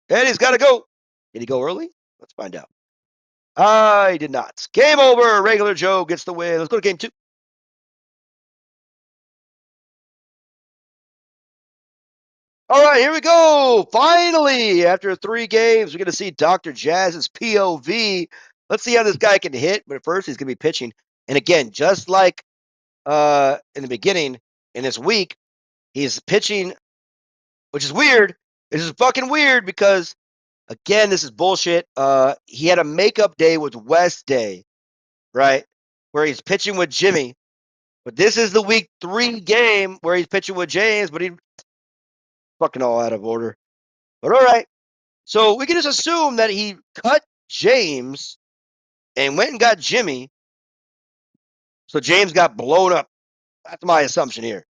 And he's got to go. Did he go early? Let's find out. I did not. Game over. Regular Joe gets the win. Let's go to game 2. All right, here we go. Finally, after 3 games, we're going to see Dr. Jazz's POV. Let's see how this guy can hit. But at first, he's going to be pitching. And again, just like in the beginning, in this week, he's pitching, which is weird. This is fucking weird because, again, this is bullshit. He had a makeup day with West Day, right? Where he's pitching with Jimmy. But this is the week 3 game where he's pitching with James, but he's fucking all out of order. But all right. So we can just assume that he cut James and went and got Jimmy. So James got blown up. That's my assumption here,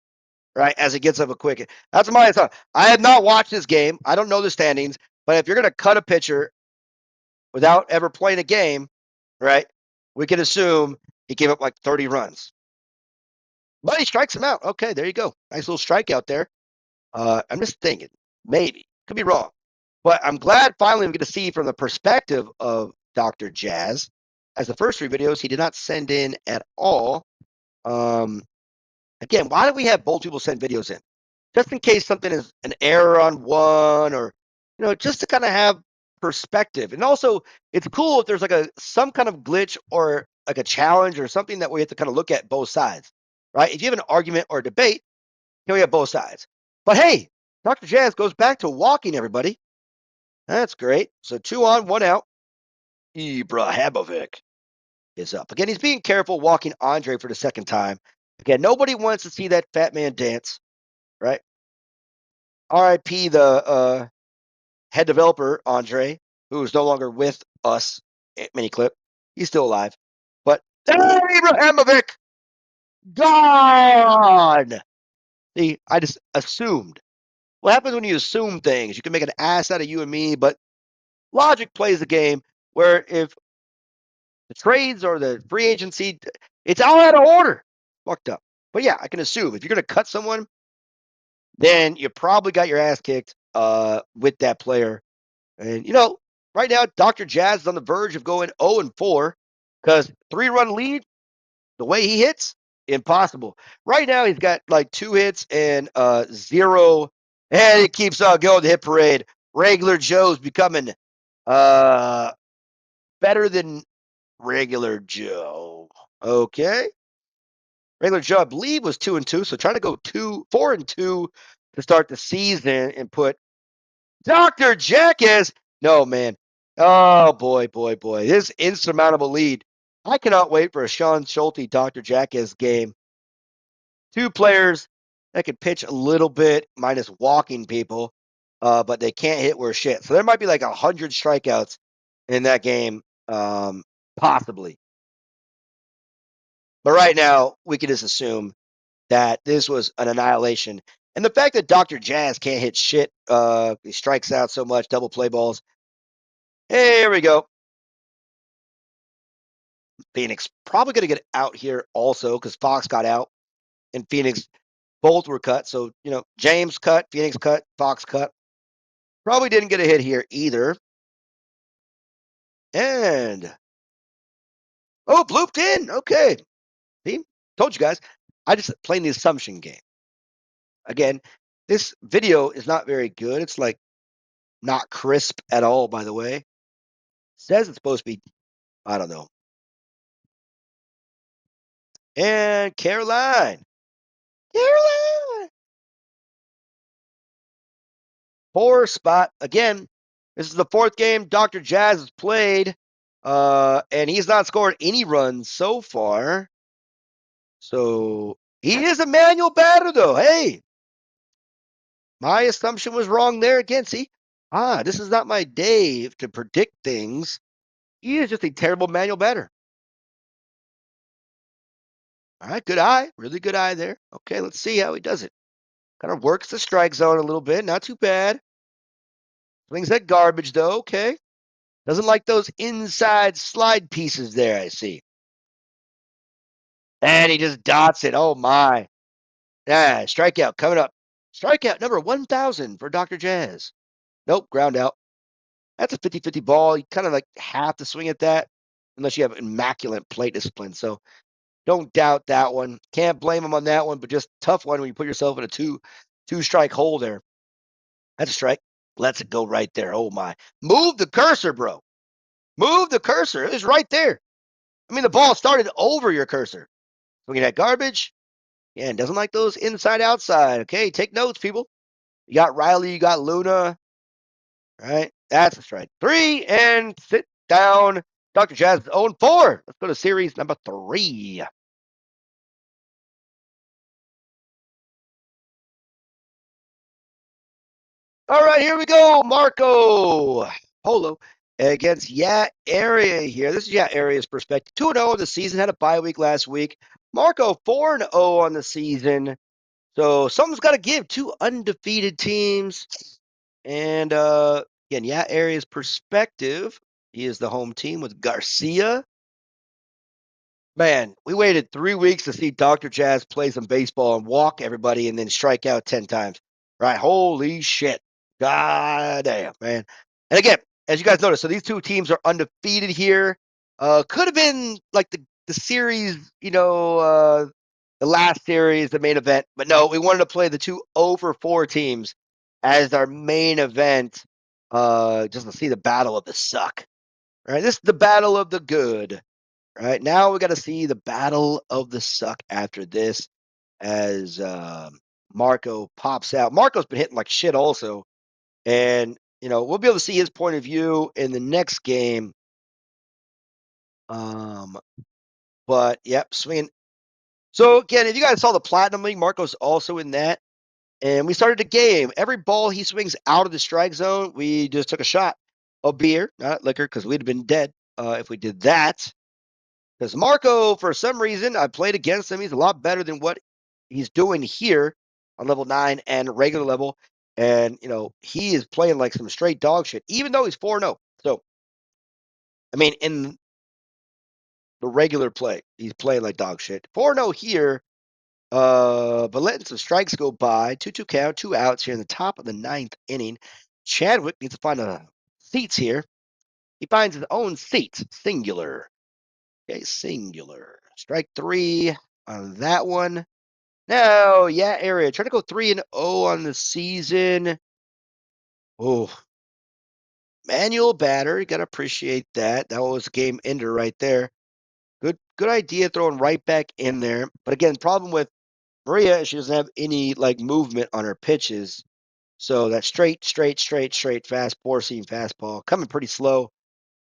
right? As he gets up a quick. That's my assumption. I have not watched this game. I don't know the standings. But if you're going to cut a pitcher without ever playing a game, right, we can assume he gave up like 30 runs. But he strikes him out. Okay, there you go. Nice little strikeout there. I'm just thinking, maybe. Could be wrong. But I'm glad finally I'm going to see from the perspective of Dr. Jazz. As the first 3 videos, he did not send in at all. Again, why do we have both people send videos in? Just in case something is an error on one, or just to kind of have perspective. And also, it's cool if there's like some kind of glitch or like a challenge or something that we have to kind of look at both sides, right? If you have an argument or a debate, we have both sides. But hey, Dr. Jazz goes back to walking everybody. That's great. So 2 on, 1 out. Ibrahimovic is up. Again, he's being careful walking Andre for the second time. Again, nobody wants to see that fat man dance, right? RIP the head developer, Andre, who is no longer with us, mini clip. He's still alive. But Ibrahimovic, gone! See, I just assumed. What happens when you assume things? You can make an ass out of you and me, but logic plays the game where if the trades or the free agency, it's all out of order. Fucked up. But yeah, I can assume if you're going to cut someone, then you probably got your ass kicked with that player. And, right now, Dr. Jazz is on the verge of going 0-4 because 3-run lead, the way he hits, impossible. Right now, he's got like 2 hits and 0, and it keeps on going, the hit parade. Regular Joe's becoming better than regular Joe. Okay. Regular Joe, I believe, was 2-2. So trying to go 4-2 to start the season and put Dr. Jackass. No, man. Oh, boy. This insurmountable lead. I cannot wait for a Sean Schulte Dr. Jackass game. 2 players that can pitch a little bit, minus walking people, but they can't hit worth shit. So there might be like 100 strikeouts in that game, possibly. But right now, we can just assume that this was an annihilation. And the fact that Dr. Jazz can't hit shit, he strikes out so much, double play balls. Hey, here we go. Phoenix probably going to get out here also because Fox got out and Phoenix both were cut. So, James cut, Phoenix cut, Fox cut. Probably didn't get a hit here either. And, blooped in. Okay. See, told you guys. I just playing the assumption game. Again, this video is not very good. It's like not crisp at all, by the way. Says it's supposed to be, I don't know. And Caroline. 4 spot. Again, this is the 4th game Dr. Jazz has played, and he's not scored any runs so far. So he is a manual batter, though. Hey, my assumption was wrong there again. See, this is not my day to predict things. He is just a terrible manual batter. All right, good eye. Really good eye there. Okay, let's see how he does it. Kind of works the strike zone a little bit. Not too bad. Swings that garbage, though. Okay. Doesn't like those inside slide pieces there, I see. And he just dots it. Oh, my. Yeah, strikeout coming up. Strikeout number 1,000 for Dr. Jazz. Nope, ground out. That's a 50-50 ball. You kind of like have to swing at that unless you have immaculate plate discipline. So don't doubt that one. Can't blame him on that one, but just tough one when you put yourself in a two-strike hole there. That's a strike. Lets it go right there. Oh, my. Move the cursor, bro. Move the cursor. It was right there. I mean, the ball started over your cursor. Swinging at garbage. Yeah, and doesn't like those inside-outside. Okay, take notes, people. You got Riley. You got Luna. All right, that's a strike. 3, and sit down. Dr. Jazz 0-4. Let's go to series number 3. All right, here we go. Marco Polo against Yat Area here. This is Yat Area's perspective. 2-0 on the season. Had a bye week last week. Marco 4-0 on the season. So something's got to give. 2 undefeated teams. And again, Yat Area's perspective. He is the home team with Garcia. Man, we waited 3 weeks to see Dr. Jazz play some baseball and walk everybody and then strike out 10 times. Right? Holy shit. God damn, man. And again, as you guys notice, so these 2 teams are undefeated here. Could have been like the series, the last series, the main event. But no, we wanted to play the 2 over 4 teams as our main event, just to see the battle of the suck. Right? This is the battle of the good. Right now, we got to see the battle of the suck after this as Marco pops out. Marco's been hitting like shit also. And, we'll be able to see his point of view in the next game. But, yep, swinging. So, again, if you guys saw the Platinum League, Marco's also in that. And we started a game. Every ball he swings out of the strike zone, we just took a shot of beer, not liquor, because we'd have been dead if we did that. Because Marco, for some reason, I played against him. He's a lot better than what he's doing here on level 9 and regular level. And, he is playing like some straight dog shit, even though he's 4-0. So, I mean, in the regular play, he's playing like dog shit. 4-0 here, but letting some strikes go by. 2-2 count, 2 outs here in the top of the 9th inning. Chadwick needs to find a seats here. He finds his own seat, singular. Okay, singular. Strike 3 on that one. Now, Yat Area. Trying to go 3-0 on the season. Oh. Manual batter. You got to appreciate that. That was a game ender right there. Good idea throwing right back in there. But again, problem with Maria, she doesn't have any movement on her pitches. So that straight fast, 4-seam fastball coming pretty slow.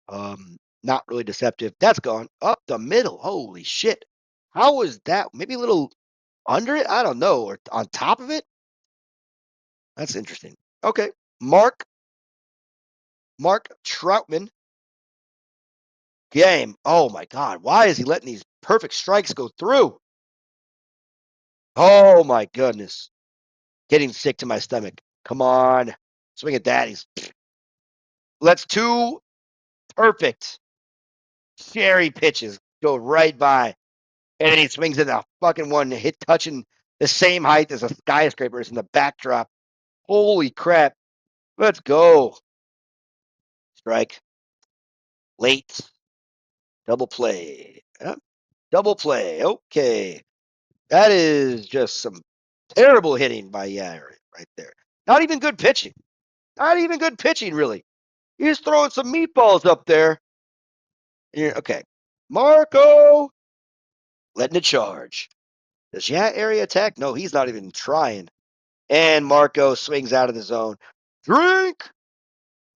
Not really deceptive. That's gone up the middle. Holy shit. How was that? Maybe a little under it? I don't know. Or on top of it? That's interesting. Okay. Mark Troutman. Game. Oh my God. Why is he letting these perfect strikes go through? Oh my goodness. Getting sick to my stomach. Come on. Swing at that. He's lets 2 perfect cherry pitches go right by. And then he swings at the fucking one hit touching the same height as a skyscraper is in the backdrop. Holy crap. Let's go. Strike. Late. Double play. Yep. Double play. Okay. That is just some terrible hitting by Yari right there. Not even good pitching. Not even good pitching, really. He's throwing some meatballs up there. Okay. Marco letting it charge. Does Yat Area attack? No, he's not even trying. And Marco swings out of the zone. Drink.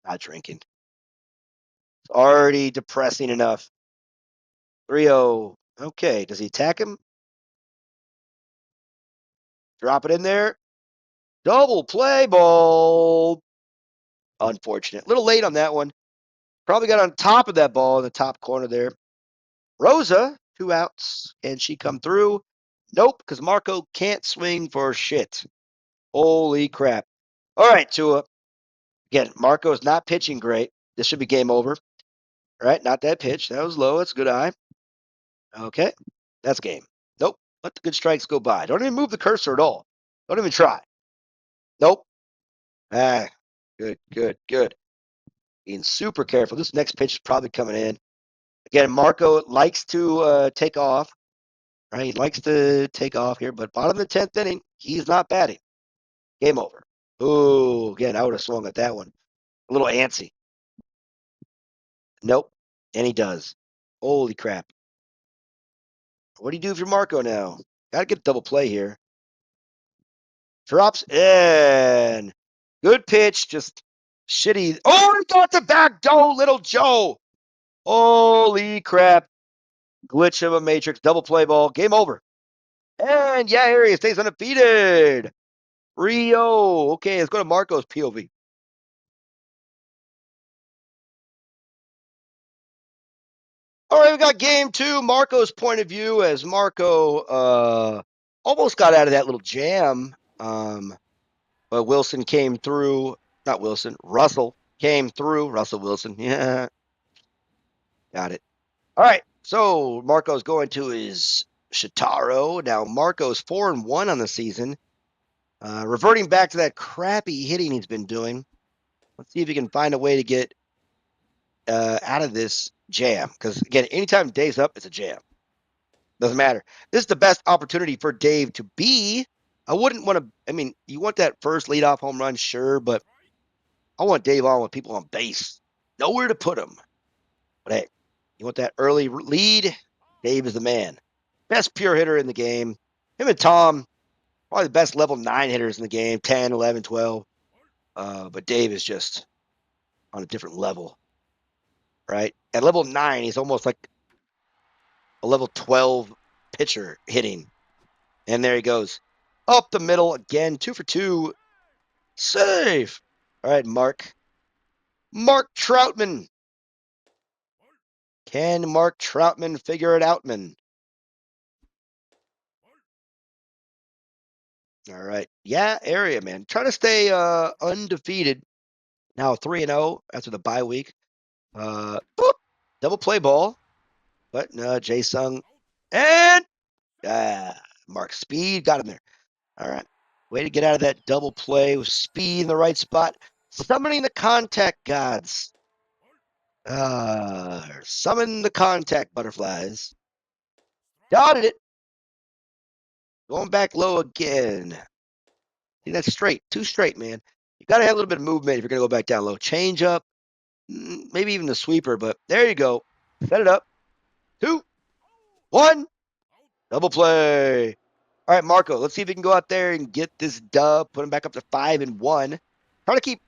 Not drinking. It's already depressing enough. 3-0. Okay, does he attack him? Drop it in there. Double play ball. Unfortunate. Little late on that one. Probably got on top of that ball in the top corner there. Rosa, 2 outs. Can she come through? Nope, because Marco can't swing for shit. Holy crap. All right, Tua. Again, Marco's not pitching great. This should be game over. All right, not that pitch. That was low. That's a good eye. Okay, that's game. Nope. Let the good strikes go by. Don't even move the cursor at all. Don't even try. Nope. Ah, good. Being super careful. This next pitch is probably coming in. Again, Marco likes to take off. Right, he likes to take off here, but bottom of the 10th inning, he's not batting. Game over. Ooh, again, I would have swung at that one. A little antsy. Nope. And he does. Holy crap. What do you do if you're Marco now? Got to get a double play here. Drops in. Good pitch. Just shitty. Oh, he got the back door, little Joe. Holy crap. Glitch of a matrix. Double play ball. Game over. And yeah, here he stays undefeated. Rio. Okay, let's go to Marco's POV. All right, we got game 2, Marco's point of view, as Marco almost got out of that little jam. But Wilson came through. Not Wilson, Russell came through. Russell Wilson. Yeah. Got it. All right. So Marco's going to his Shitaro. Now Marco's 4-1 on the season. Reverting back to that crappy hitting he's been doing. Let's see if he can find a way to get out of this jam. Because, again, anytime Dave's up, it's a jam. Doesn't matter. This is the best opportunity for Dave to be. I wouldn't want to. I mean, you want that first leadoff home run, sure, but I want Dave on with people on base. Nowhere to put him. But hey, you want that early lead? Dave is the man. Best pure hitter in the game. Him and Tom, probably the best level 9 hitters in the game, 10, 11, 12. But Dave is just on a different level, right? At level 9, he's almost like a level 12 pitcher hitting. And there he goes. Up the middle again, 2 for 2. Safe. All right, Mark. Mark Troutman. Can Mark Troutman figure it out, man? All right. Yeah, area, man. Trying to stay undefeated. Now 3-0 after the bye week. Boop. Double play ball. But no, Jae-Sung. And Mark Speed got him there. All right. Way to get out of that double play with speed in the right spot. Summoning the contact gods. Summon the contact butterflies. Dotted it. Going back low again. See, that's straight. 2 straight, man. You got to have a little bit of movement if you're going to go back down low. Change up. Maybe even the sweeper, but there you go. Set it up. 2, 1. Double play. All right, Marco, let's see if we can go out there and get this dub. Put him back up to 5-1. Try to keep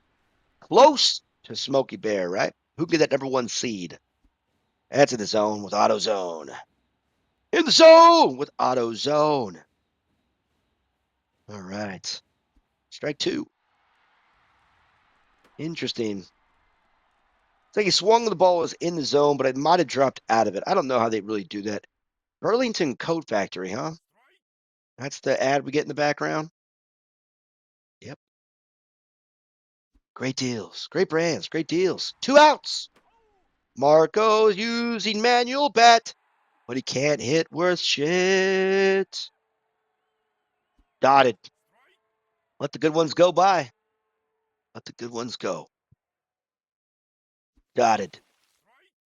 close to SmokeyBear, right? Who can get that #1 seed? That's in the zone with AutoZone. In the zone with AutoZone. All right. Strike 2. Interesting. It's like he swung the ball, was in the zone, but it might have dropped out of it. I don't know how they really do that. Burlington Coat Factory, huh? That's the ad we get in the background? Yep. Great deals. Great brands. Great deals. 2 outs. Marco's using manual bat, but he can't hit worth shit. Dotted. Let the good ones go by. Let the good ones go. Dotted.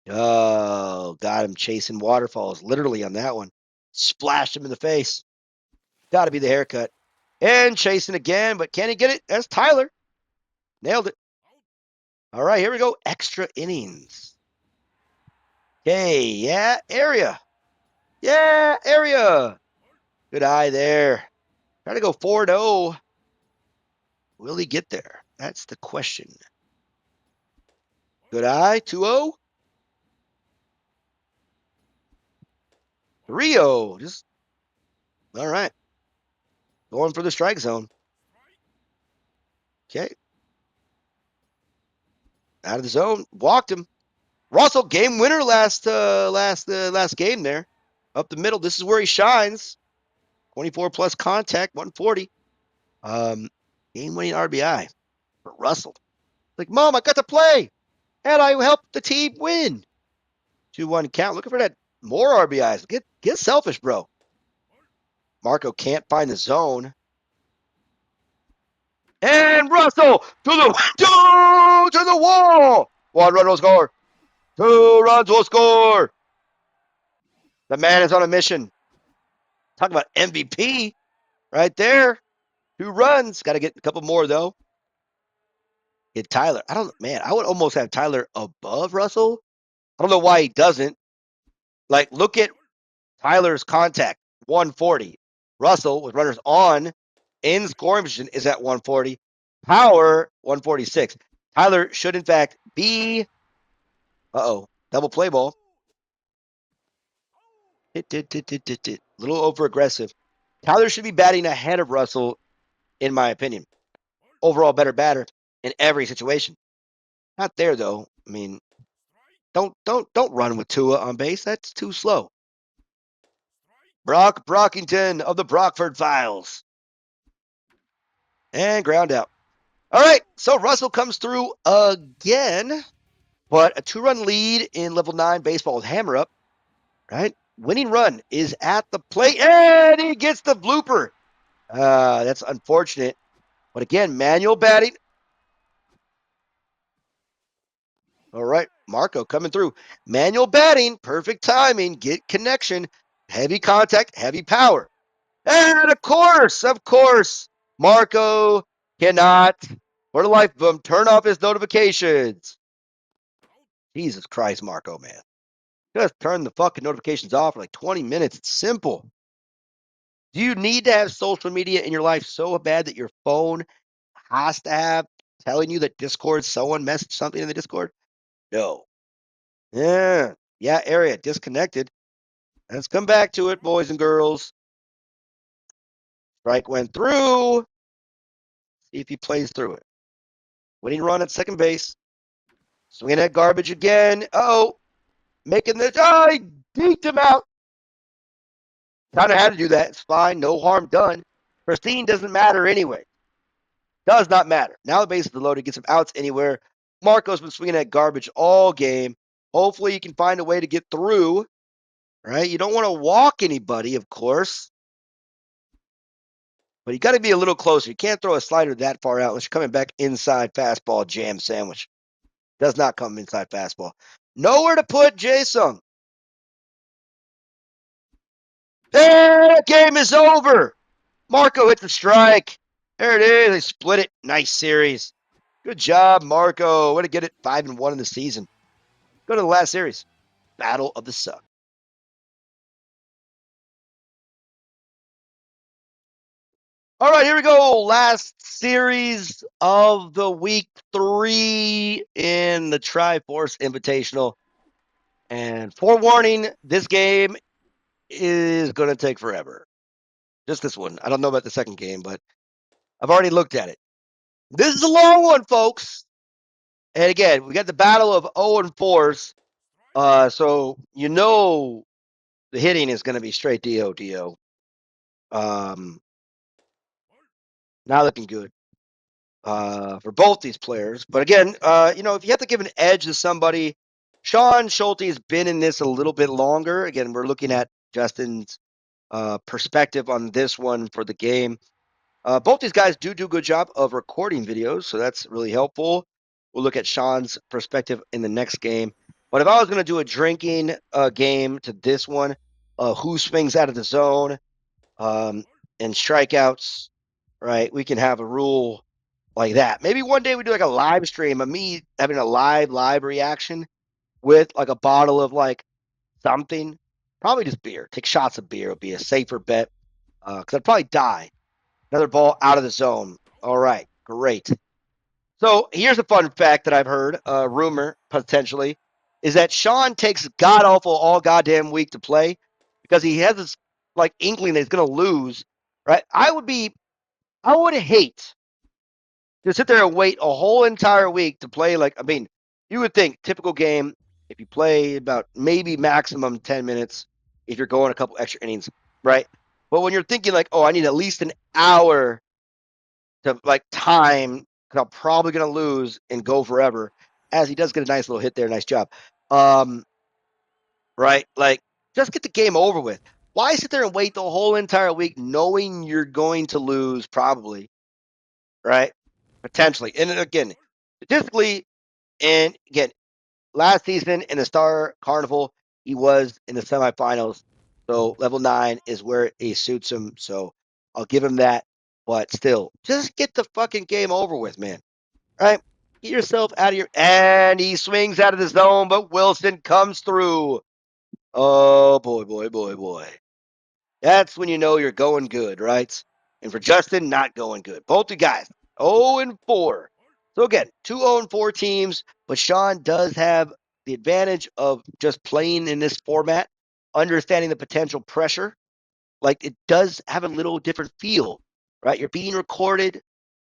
Oh, got him chasing waterfalls, literally on that one. Splashed him in the face. Got to be the haircut. And chasing again, but can he get it? That's Tyler. Nailed it. All right, here we go. Extra innings. Okay, yeah, area. Yeah, area. Good eye there. Trying to go 4-0. Will he get there? That's the question. Good eye, 2-0. 3-0. Just all right. Going for the strike zone. Okay. Out of the zone. Walked him. Russell, game winner last game there. Up the middle. This is where he shines. 24 plus contact, 140. Game winning RBI for Russell. Like, Mom, I got to play. And I helped the team win. 2-1 count. Looking for that more RBIs. Get selfish, bro. Marco can't find the zone. And Russell to the wall. 1 run will score. 2 runs will score. The man is on a mission. Talk about MVP right there. 2 runs. Got to get a couple more, though. Get Tyler. I would almost have Tyler above Russell. I don't know why he doesn't. Like, look at Tyler's contact, 140. Russell, with runners on, in scoring position, is at 140. Power, 146. Tyler should, in fact, be... double play ball. Little over-aggressive. Tyler should be batting ahead of Russell, in my opinion. Overall better batter in every situation. Not there, though. I mean, don't run with Tua on base. That's too slow. Brock Brockington of the Brockford Files. And ground out. All right, so Russell comes through again, but a 2-run lead in level 9 baseball with hammer up, right? Winning run is at the plate, and he gets the blooper. That's unfortunate. But again, manual batting. All right, Marco coming through. Manual batting, perfect timing, get connection, heavy contact, heavy power. And of course, Marco cannot, for the life of him, turn off his notifications. Jesus Christ, Marco, man. Just turn the fucking notifications off for like 20 minutes. It's simple. Do you need to have social media in your life so bad that your phone has to have telling you that Discord, someone messaged something in the Discord? No. Yeah, area disconnected. Let's come back to it, boys and girls. Strike went through. See if he plays through it. Winning run at second base. Swinging at garbage again. Making this. He deked him out. Kind of had to do that. It's fine. No harm done. Pristine doesn't matter anyway. Does not matter. Now the bases are loaded. Get some outs anywhere. Marco's been swinging at garbage all game. Hopefully you can find a way to get through. Right? You don't want to walk anybody, of course. But you got to be a little closer. You can't throw a slider that far out unless you're coming back inside fastball jam sandwich. Does not come inside fastball. Nowhere to put Jae-Sung. The game is over. Marco hits the strike. There it is. They split it. Nice series. Good job, Marco. Way to get it 5-1 in the season. Go to the last series. Battle of the Suck. All right, here we go. Last series of the week 3 in the TriForce Invitational. And forewarning, this game is going to take forever. Just this one. I don't know about the second game, but I've already looked at it. This is a long one, folks. And again, we got the battle of 0-4s. So you know the hitting is going to be straight DO. Not looking good for both these players. But again, if you have to give an edge to somebody, Sean Schulte has been in this a little bit longer. Again, we're looking at Justin's perspective on this one for the game. Both these guys do a good job of recording videos, so that's really helpful. We'll look at Sean's perspective in the next game. But if I was going to do a drinking game to this one, who swings out of the zone and strikeouts, right, we can have a rule like that. Maybe one day we do like a live stream of me having a live reaction with like a bottle of like something. Probably just beer. Take shots of beer would be a safer bet because I'd probably die. Another ball out of the zone. All right, great. So here's a fun fact that I've heard, rumor potentially, is that Sean takes god awful all goddamn week to play because he has this like inkling that he's gonna lose. Right? I would hate to sit there and wait a whole entire week to play. Like, I mean, you would think typical game, if you play about maybe maximum 10 minutes, if you're going a couple extra innings, right? But when you're thinking like, oh, I need at least an hour to like time, because I'm probably going to lose and go forever, as he does get a nice little hit there. Nice job. Right? Like, just get the game over with. Why sit there and wait the whole entire week knowing you're going to lose probably, right? Potentially. And again, statistically, and again, last season in the Star Carnival, he was in the semifinals. So level 9 is where it suits him. So I'll give him that. But still, just get the fucking game over with, man. All right? Get yourself out of your. And he swings out of the zone, but Wilson comes through. Oh, boy, boy, boy, boy. That's when you know you're going good, right? And for Justin, not going good. Both the guys, 0 and 4. So again, 2 0 and 4 teams, but Sean does have the advantage of just playing in this format, understanding the potential pressure. Like it does have a little different feel, right? You're being recorded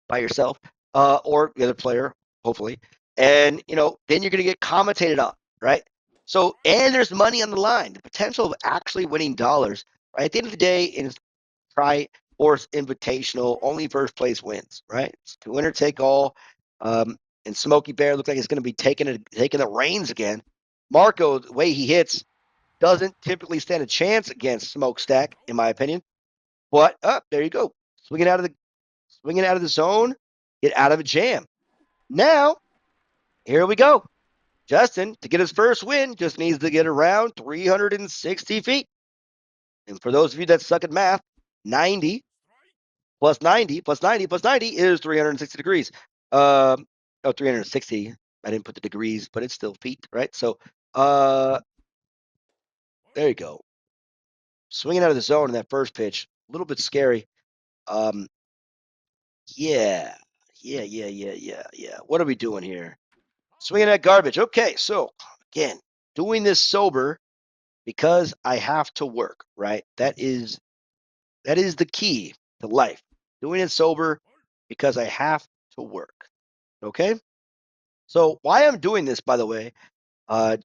by yourself, or the other player, hopefully, and then you're going to get commentated on, right? So, and there's money on the line, the potential of actually winning dollars. Right? At the end of the day, in TriForce Invitational, only first place wins, right? It's winner take all. And SmokeyBear looks like he's going to be taking the reins again. Marco, the way he hits, doesn't typically stand a chance against Smokestack, in my opinion. But there you go, swinging out of the zone, get out of a jam. Now, here we go. Justin, to get his first win, just needs to get around 360 feet. And for those of you that suck at math, 90 plus 90 plus 90 plus 90 is 360 degrees. 360. I didn't put the degrees, but it's still feet, right? So, there you go. Swinging out of the zone in that first pitch, a little bit scary. Um, yeah, yeah. What are we doing here? Swinging at garbage. Okay, so again, doing this sober because I have to work, right? That is the key to life. Doing it sober because I have to work. Okay? So why I'm doing this, by the way,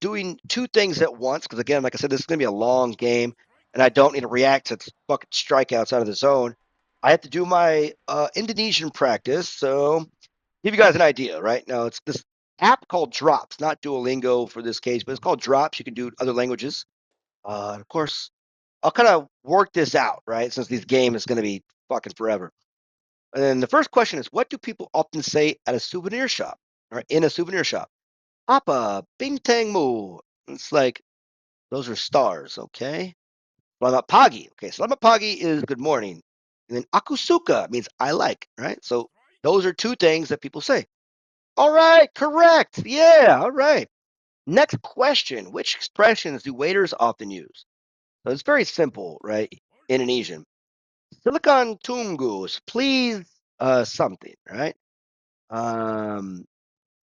doing two things at once, because again, like I said, this is gonna be a long game, and I don't need to react to fucking strikeouts out of the zone. I have to do my Indonesian practice. So give you guys an idea, right? Now it's this app called Drops, not Duolingo for this case, but it's called Drops. You can do other languages. Of course, I'll kind of work this out, right? Since this game is going to be fucking forever. And then the first question is, what do people often say at a souvenir shop, or in a souvenir shop? Apa, bintang mo. It's like, those are stars, okay? Selamat pagi. Okay, selamat pagi is good morning. And then aku suka means I like, right? So those are two things that people say. All right, correct. Yeah, all right. Next question. Which expressions do waiters often use? So it's very simple, right? Indonesian. Silicon tungus, please something, right? Um,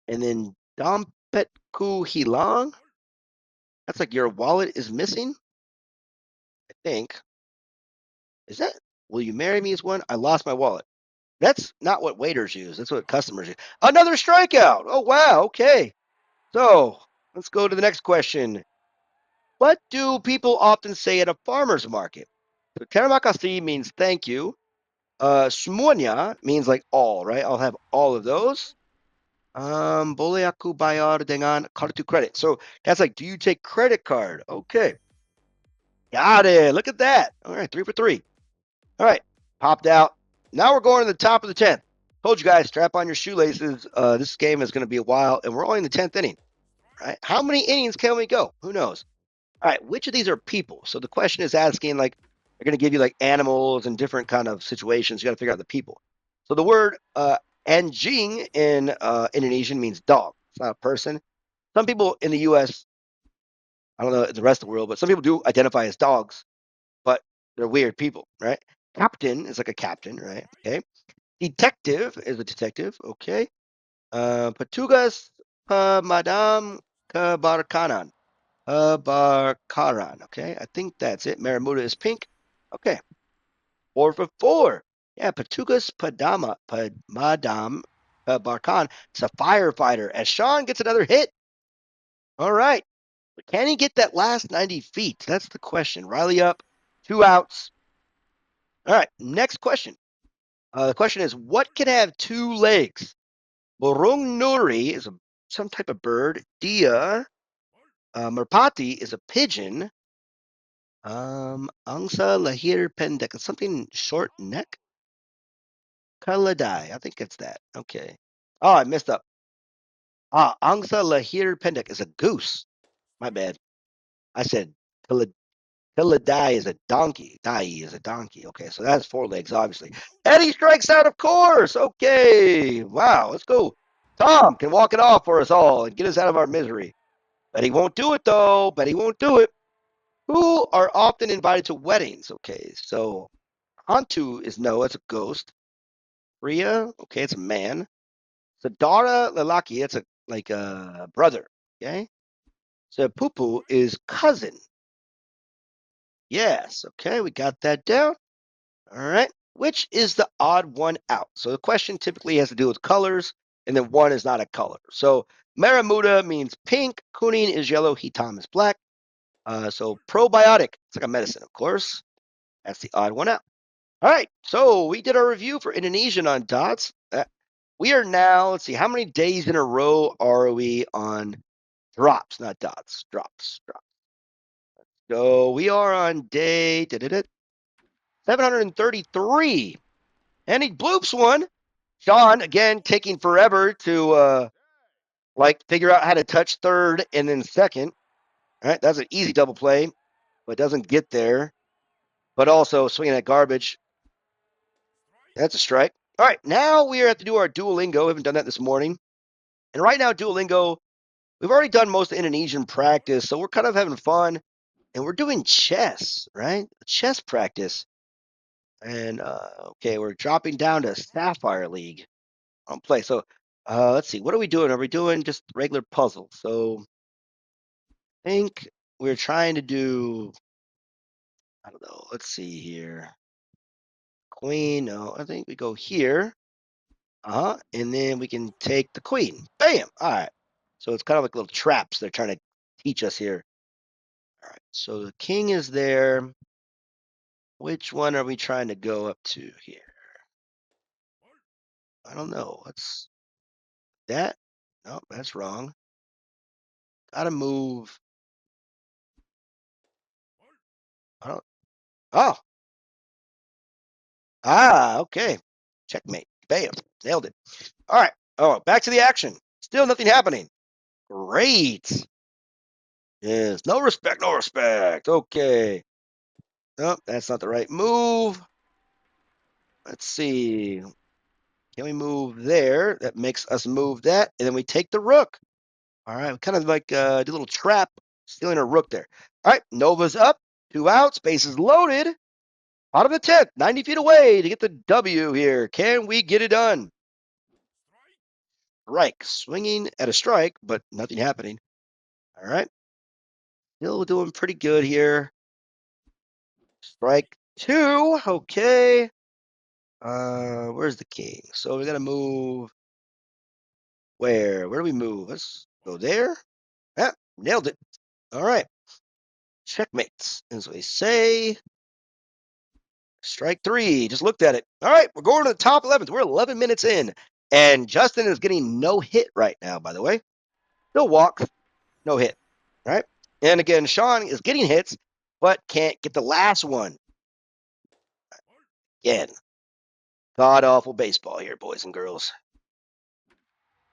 and then dompetku hilang. That's like your wallet is missing, I think. Is that will you marry me is one? I lost my wallet. That's not what waiters use. That's what customers use. Another strikeout. Oh wow, okay. So let's go to the next question. What do people often say at a farmer's market? So terima kasih means thank you. Semuanya means like all, right? I'll have all of those. Boleh aku bayar dengan kartu credit. So that's like, do you take credit card? Okay. Got it. Look at that. All right, 3 for 3. All right, popped out. Now we're going to the top of the 10th. Told you guys, strap on your shoelaces. This game is going to be a while, and we're only in the 10th inning. Right? How many innings can we go? Who knows? All right, which of these are people? So the question is asking, like, they're going to give you like animals and different kind of situations. You got to figure out the people. So the word anjing in Indonesian means dog. It's not a person. Some people in the U.S., I don't know the rest of the world, but some people do identify as dogs, but they're weird people, right? Captain is like a captain, right? Okay. Detective is a detective. Okay. Patugas Madame Kabarkanan. Kabarkaran. Okay, I think that's it. Maramuda is pink. Okay, 4 for 4. Yeah, Patugas Madame Kabarkan. It's a firefighter. As Sean gets another hit. All right. But can he get that last 90 feet? That's the question. Riley up, 2 outs. All right, next question. The question is, what can have 2 legs? Burung Nuri is some type of bird. Dia Merpati is a pigeon. Angsa lahir pendek is something short neck. Kaladai, I think it's that. Okay. Oh, I messed up. Angsa lahir pendek is a goose. My bad. I said Kaladai is a donkey. Dai is a donkey. Okay, so that's 4 legs, obviously. Eddie strikes out, of course. Okay. Wow, let's go. Tom can walk it off for us all and get us out of our misery. But he won't do it, though. But he won't do it. Who are often invited to weddings? Okay, so Hantu is no, it's a ghost. Priya, okay, it's a man. Sadara Lalaki, it's a brother. Okay. So Pupu is cousin. Yes, okay, we got that down. All right. Which is the odd one out? So the question typically has to do with colors, and then one is not a color. So Maramuda means pink, Kunin is yellow, Hitam is black. So probiotic, it's like a medicine, of course. That's the odd one out. All right. So we did our review for Indonesian on dots. We are now, let's see, how many days in a row are we on drops, not dots, drops. So we are on day 733. And he bloops one. Sean, again, taking forever to figure out how to touch third and then second. All right, that's an easy double play, but doesn't get there. But also swinging at garbage. That's a strike. All right, now we have to do our Duolingo. We haven't done that this morning. And right now, Duolingo, we've already done most of Indonesian practice, so we're kind of having fun. And we're doing chess, right? Chess practice. And okay, we're dropping down to Sapphire League on play. So let's see, what are we doing? Are we doing just regular puzzles? So I think we're trying to do, I don't know, let's see here. Queen, no, I think we go here. And then we can take the queen. Bam! All right. So it's kind of like little traps they're trying to teach us here. All right. So the king is there. Which one are we trying to go up to here? I don't know. What's that? No, that's wrong. Gotta move. I don't. Oh. Okay. Checkmate. Bam. Nailed it. All right. Oh, back to the action. Still nothing happening. Great. Yes. No respect. No respect. Okay. No, that's not the right move. Let's see. Can we move there? That makes us move that. And then we take the rook. All right. We kind of like do a little trap, stealing a rook there. All right. Nova's up. 2 outs. Bases loaded. Bottom of the 10th. 90 feet away to get the W here. Can we get it done? Strike. Swinging at a strike, but nothing happening. All right. Still doing pretty good here. Strike 2. Okay. Where's the king? So we gotta move. Where? Where do we move? Let's go there. Yeah, nailed it. All right. Checkmates, as we say. Strike 3. Just looked at it. All right, we're going to the top 11th. We're 11 minutes in. And Justin is getting no hit right now, by the way. Still walks, no hit. All right. And again, Sean is getting hits, but can't get the last one. Again, god awful baseball here, boys and girls.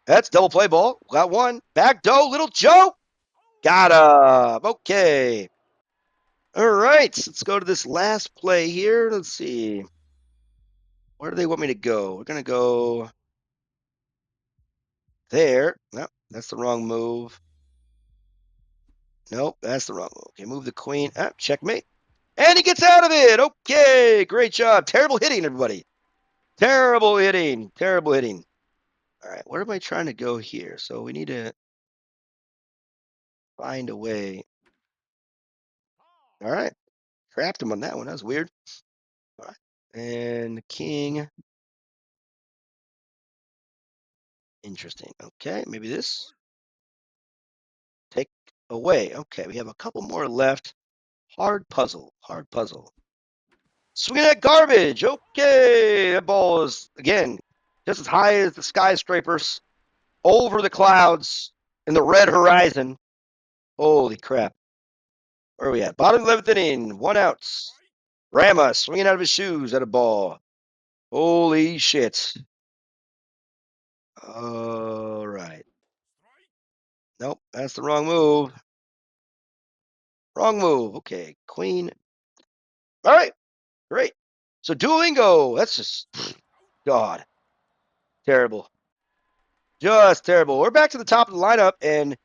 That's double play ball. Got one. Back dough, little Joe. Got him. Okay. All right. Let's go to this last play here. Let's see. Where do they want me to go? We're going to go there. No, that's the wrong move. Nope, that's the wrong move. Okay, move the queen. Checkmate. And he gets out of it. Okay, great job. Terrible hitting, everybody. Terrible hitting. Terrible hitting. All right, where am I trying to go here? So we need to find a way. All right, trapped him on that one. That was weird. All right, and the king. Interesting. Okay, maybe this. Take away. Okay, we have a couple more left. Hard puzzle. Hard puzzle. Swinging that garbage. Okay, that ball is again just as high as the skyscrapers, over the clouds, in the red horizon. Holy crap! Where are we at? Bottom 11th inning. 1 out. Rama swinging out of his shoes at a ball. Holy shit! All right. Nope, that's the wrong move. Wrong move. Okay, queen. All right, great. So Duolingo. That's just God, terrible. Just terrible. We're back to the top of the lineup, and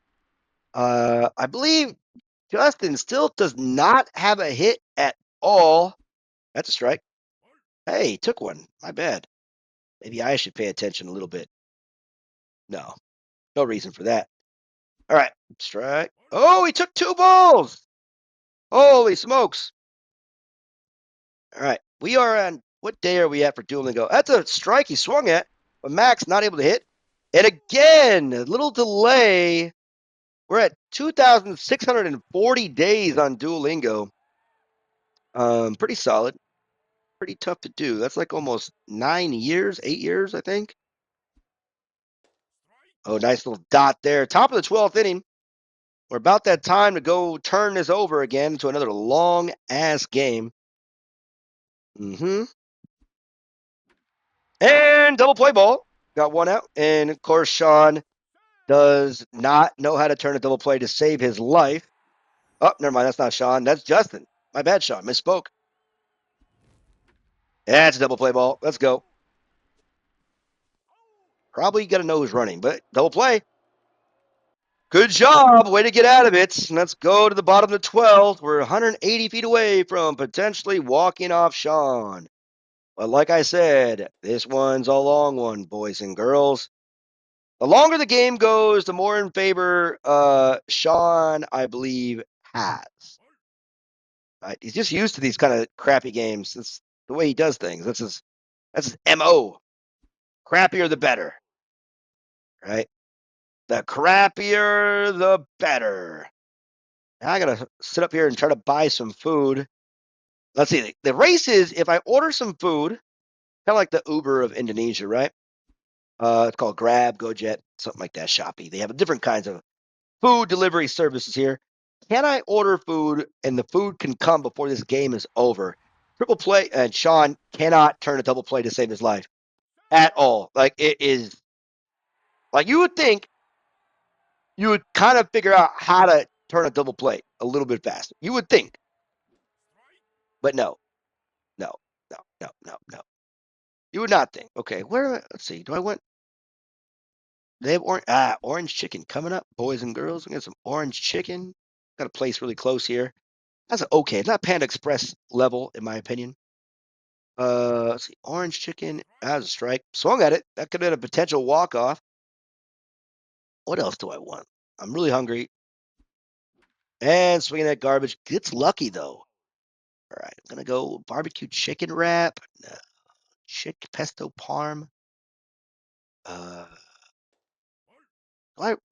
I believe Justin still does not have a hit at all. That's a strike. Hey, he took one. My bad. Maybe I should pay attention a little bit. No, no reason for that. All right, strike. Oh, he took 2 balls. Holy smokes. All right, we are on, what day are we at for Duolingo? That's a strike he swung at, but Max not able to hit. And again, a little delay. We're at 2,640 days on Duolingo. Pretty solid. Pretty tough to do. That's like almost 9 years, 8 years, I think. Oh, nice little dot there. Top of the 12th inning. We're about that time to go turn this over again to another long ass game. Mm-hmm. And double play ball. Got 1 out. And of course, Sean does not know how to turn a double play to save his life. Oh, never mind. That's not Sean. That's Justin. My bad, Sean. Misspoke. That's a double play ball. Let's go. Probably got to know who's running, but double play. Good job. Way to get out of it. Let's go to the bottom of the 12th. We're 180 feet away from potentially walking off Sean. But like I said, this one's a long one, boys and girls. The longer the game goes, the more in favor Sean, I believe, has. Right? He's just used to these kind of crappy games. That's the way he does things. That's his MO. Crappier the better. Right? The crappier the better. Now I gotta sit up here and try to buy some food. Let's see. The race is if I order some food, kind of like the Uber of Indonesia, right? It's called Grab, GoJet, something like that. Shopee. They have different kinds of food delivery services here. Can I order food and the food can come before this game is over? Triple play, and Sean cannot turn a double play to save his life at all. Like it is, like you would think, you would kind of figure out how to turn a double play a little bit faster. You would think, but no, no, no, no, no, no. You would not think. Okay, where? Let's see. Do I want? They have orange chicken coming up, boys and girls. We got some orange chicken. Got a place really close here. That's okay. It's not Panda Express level, in my opinion. Let's see. Orange chicken. That was a strike. Swung at it. That could have been a potential walk off. What else do I want? I'm really hungry. And swinging that garbage. Gets lucky though. All right, I'm gonna go barbecue chicken wrap. No. Pesto parm. Uh,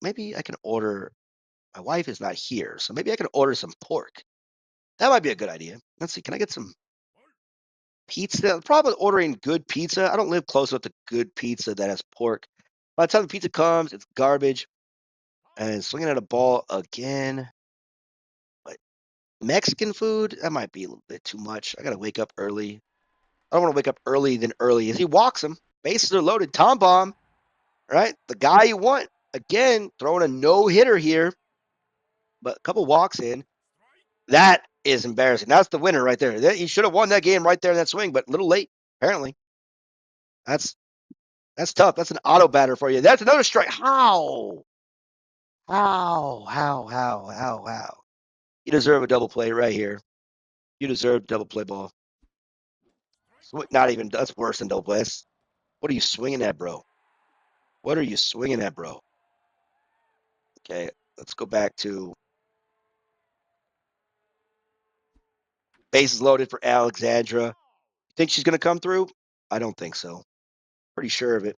maybe I can order. My wife is not here, so maybe I can order some pork. That might be a good idea. Let's see. Can I get some pizza? Probably ordering good pizza. I don't live close enough to good pizza that has pork. By the time the pizza comes, it's garbage. And swinging at a ball again. But Mexican food, that might be a little bit too much. I got to wake up early. I don't want to wake up early than early. As he walks him, bases are loaded. Tom bomb, right? The guy you want. Again, throwing a no hitter here. But a couple walks in. That is embarrassing. That's the winner right there. He should have won that game right there in that swing, but a little late, apparently. That's tough. That's an auto batter for you. That's another strike. How? How? You deserve a double play right here. You deserve double play ball. Not even, that's worse than double play. What are you swinging at, bro? What are you swinging at, bro? Okay, let's go back to bases loaded for Alexandra. Think she's going to come through? I don't think so. Pretty sure of it.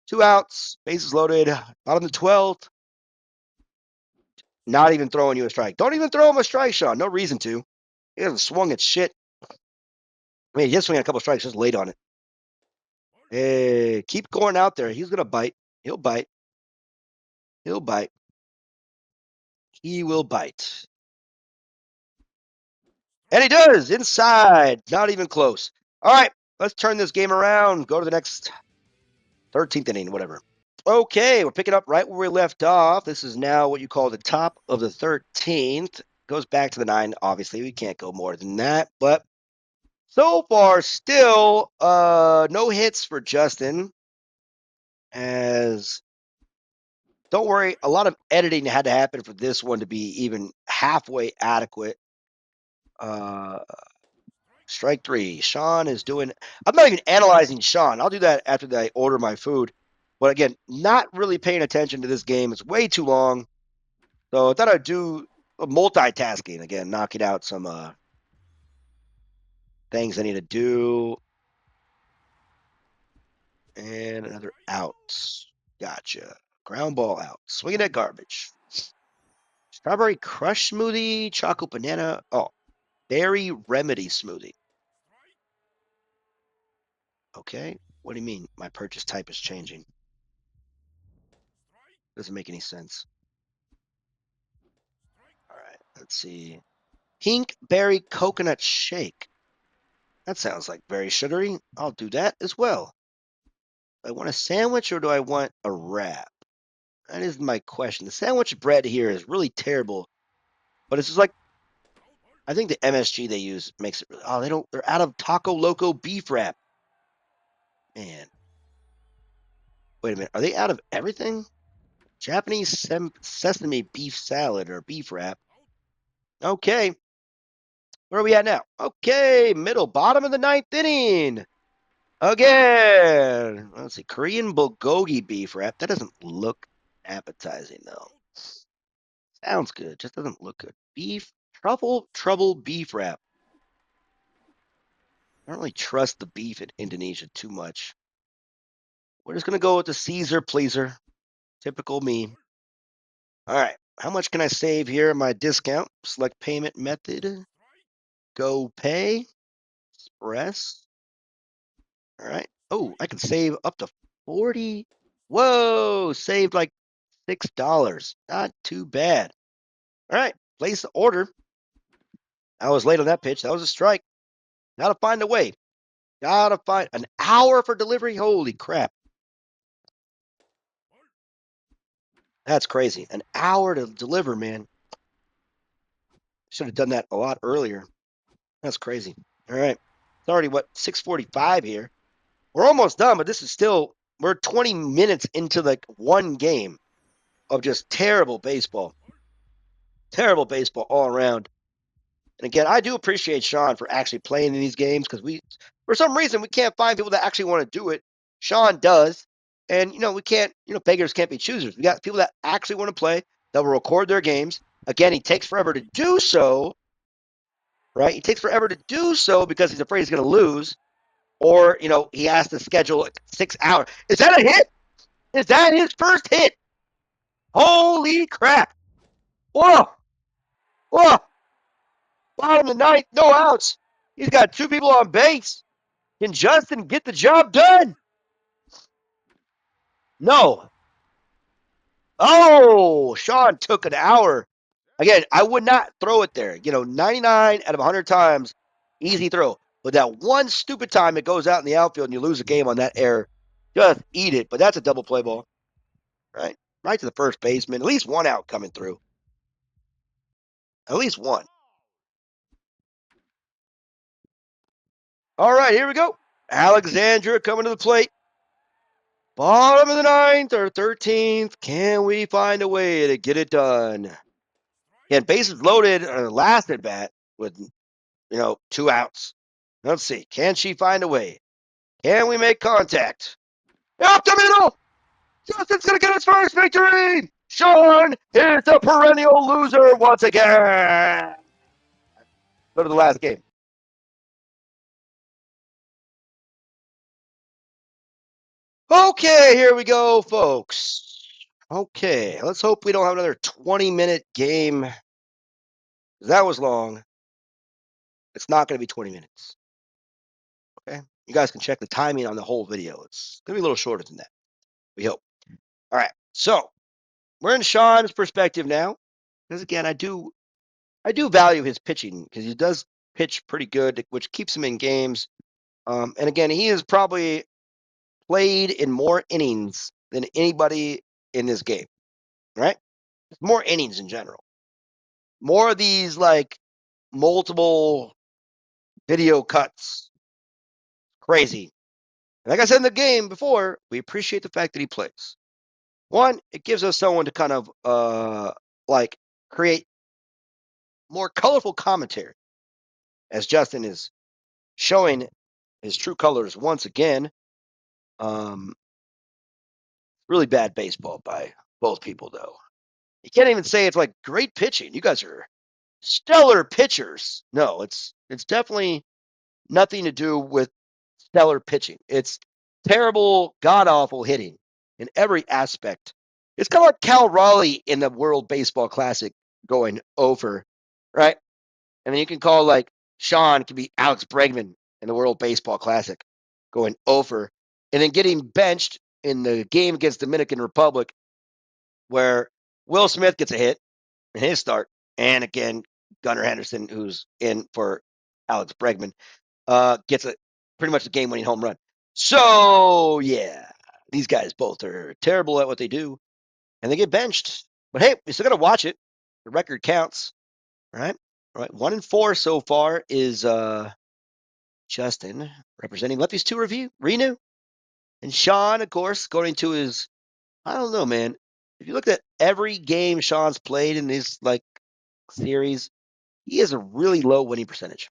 2 outs, bases loaded, bottom of the 12th. Not even throwing you a strike. Don't even throw him a strike, Sean. No reason to. He hasn't swung at shit. I mean, he just swung a couple strikes, just late on it. Hey, keep going out there. He's going to bite. He'll bite. He'll bite. He will bite. And he does. Inside. Not even close. All right, let's turn this game around. Go to the next 13th inning, whatever. Okay, we're picking up right where we left off. This is now what you call the top of the 13th. Goes back to the 9. Obviously, we can't go more than that. But so far, still no hits for Justin. As don't worry, a lot of editing had to happen for this one to be even halfway adequate. Strike 3. Sean is doing. I'm not even analyzing Sean. I'll do that after I order my food. But again, not really paying attention to this game. It's way too long. So I thought I'd do multitasking again, knocking out some things I need to do. And another out. Gotcha. Ground ball out. Swinging at garbage. Strawberry crush smoothie, chocolate banana. Oh, berry remedy smoothie. Okay. What do you mean my purchase type is changing? Doesn't make any sense. All right. Let's see. Pink berry coconut shake. That sounds like very sugary. I'll do that as well. Do I want a sandwich or do I want a wrap? That is my question. The sandwich bread here is really terrible, but it's just like I think the MSG they use makes it really. Oh, they don't. They're out of Taco Loco beef wrap. Man, wait a minute. Are they out of everything? Japanese sesame beef salad or beef wrap. Okay, where are we at now? Okay, middle bottom of the 9th inning. Again, let's see. Korean bulgogi beef wrap. That doesn't look appetizing though. Sounds good. Just doesn't look good. Beef trouble beef wrap. I don't really trust the beef in Indonesia too much. We're just gonna go with the Caesar pleaser. Typical me. All right. How much can I save here in my discount? Select payment method. Go pay. Express. All right. Oh, I can save up to 40. Whoa, saved like $6. Not too bad. All right. Place the order. I was late on that pitch. That was a strike. Gotta find a way. Gotta find an hour for delivery. Holy crap. That's crazy. An hour to deliver, man. Should have done that a lot earlier. That's crazy. All right. It's already, what, 6:45 here. We're almost done, but this is still, we're 20 minutes into like one game of just terrible baseball. Terrible baseball all around. And again, I do appreciate Sean for actually playing in these games because for some reason, we can't find people that actually want to do it. Sean does. And, we can't, beggars can't be choosers. We got people that actually want to play, that will record their games. Again, he takes forever to do so, right? He takes forever to do so because he's afraid he's going to lose. Or, he has to schedule like 6 hours. Is that a hit? Is that his first hit? Holy crap. Whoa. Whoa. Bottom of the 9th, no outs. He's got 2 people on base. Can Justin get the job done? No. Oh, Sean took an hour. Again, I would not throw it there. 99 out of 100 times, easy throw. But that one stupid time it goes out in the outfield and you lose a game on that error, just eat it. But that's a double play ball. Right? Right to the first baseman. At least one out coming through. At least one. All right, here we go. Alexandra coming to the plate. Bottom of the 9th or 13th. Can we find a way to get it done? Again, bases loaded on the last at bat with 2 outs. Let's see. Can she find a way? Can we make contact? Up the middle! Justin's going to get his first victory. Sean is the perennial loser once again. Go to the last game. Okay, here we go, folks. Okay, let's hope we don't have another 20-minute game. That was long. It's not going to be 20 minutes. Okay, you guys can check the timing on the whole video. It's going to be a little shorter than that. We hope. All right, so we're in Sean's perspective now, because again, I do value his pitching because he does pitch pretty good, which keeps him in games. And again, he has probably played in more innings than anybody in this game, right? More innings in general. More of these like multiple video cuts. Crazy. And like I said in the game before, we appreciate the fact that he plays. One, it gives us someone to kind of like create more colorful commentary as Justin is showing his true colors once again. Really bad baseball by both people, though. You can't even say it's like great pitching. You guys are stellar pitchers. No, it's definitely nothing to do with stellar pitching. It's terrible, god awful hitting in every aspect. It's kind of like Cal Raleigh in the World Baseball Classic going over, right? And then you can call like Sean can be Alex Bregman in the World Baseball Classic going over, and then getting benched in the game against Dominican Republic where Will Smith gets a hit in his start, and again Gunnar Henderson, who's in for Alex Bregman, gets a pretty much a game-winning home run. So yeah, these guys both are terrible at what they do, and they get benched. But hey, we still got to watch it. The record counts, right? All right, 1-4 so far is Justin representing Lefty's 2 review, Renew, and Sean, of course, going to his. I don't know, man. If you look at every game Sean's played in this like series, he has a really low winning percentage.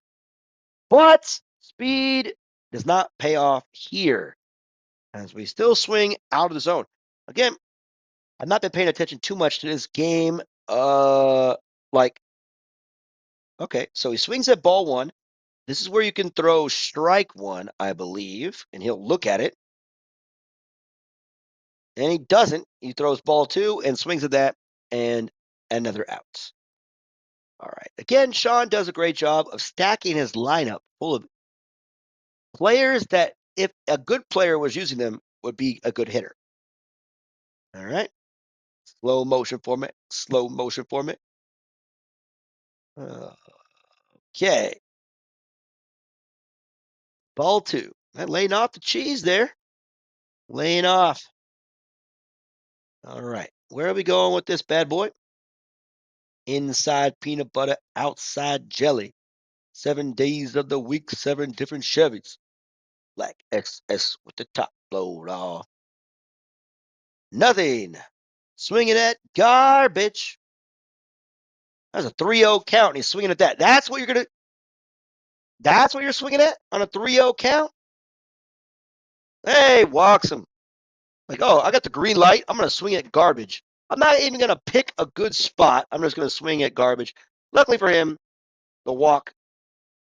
But speed does not pay off here as we still swing out of the zone. Again, I've not been paying attention too much to this game. Like, okay, so he swings at ball 1. This is where you can throw strike 1, I believe, and he'll look at it. And he doesn't. He throws ball 2 and swings at that and another out. All right. Again, Sean does a great job of stacking his lineup full of players that, if a good player was using them, would be a good hitter. All right. Slow motion format. Slow motion format. Okay. Ball 2. Laying off the cheese there. Laying off. All right. Where are we going with this bad boy? Inside peanut butter, outside jelly. 7 days of the week, 7 different Chevys. Black XS with the top blowed off. Nothing. Swinging at garbage. That's a 3-0 count, and he's swinging at that. That's what you're swinging at on a 3-0 count? Hey, walks him. Like, oh, I got the green light. I'm going to swing at garbage. I'm not even going to pick a good spot. I'm just going to swing at garbage. Luckily for him, the walk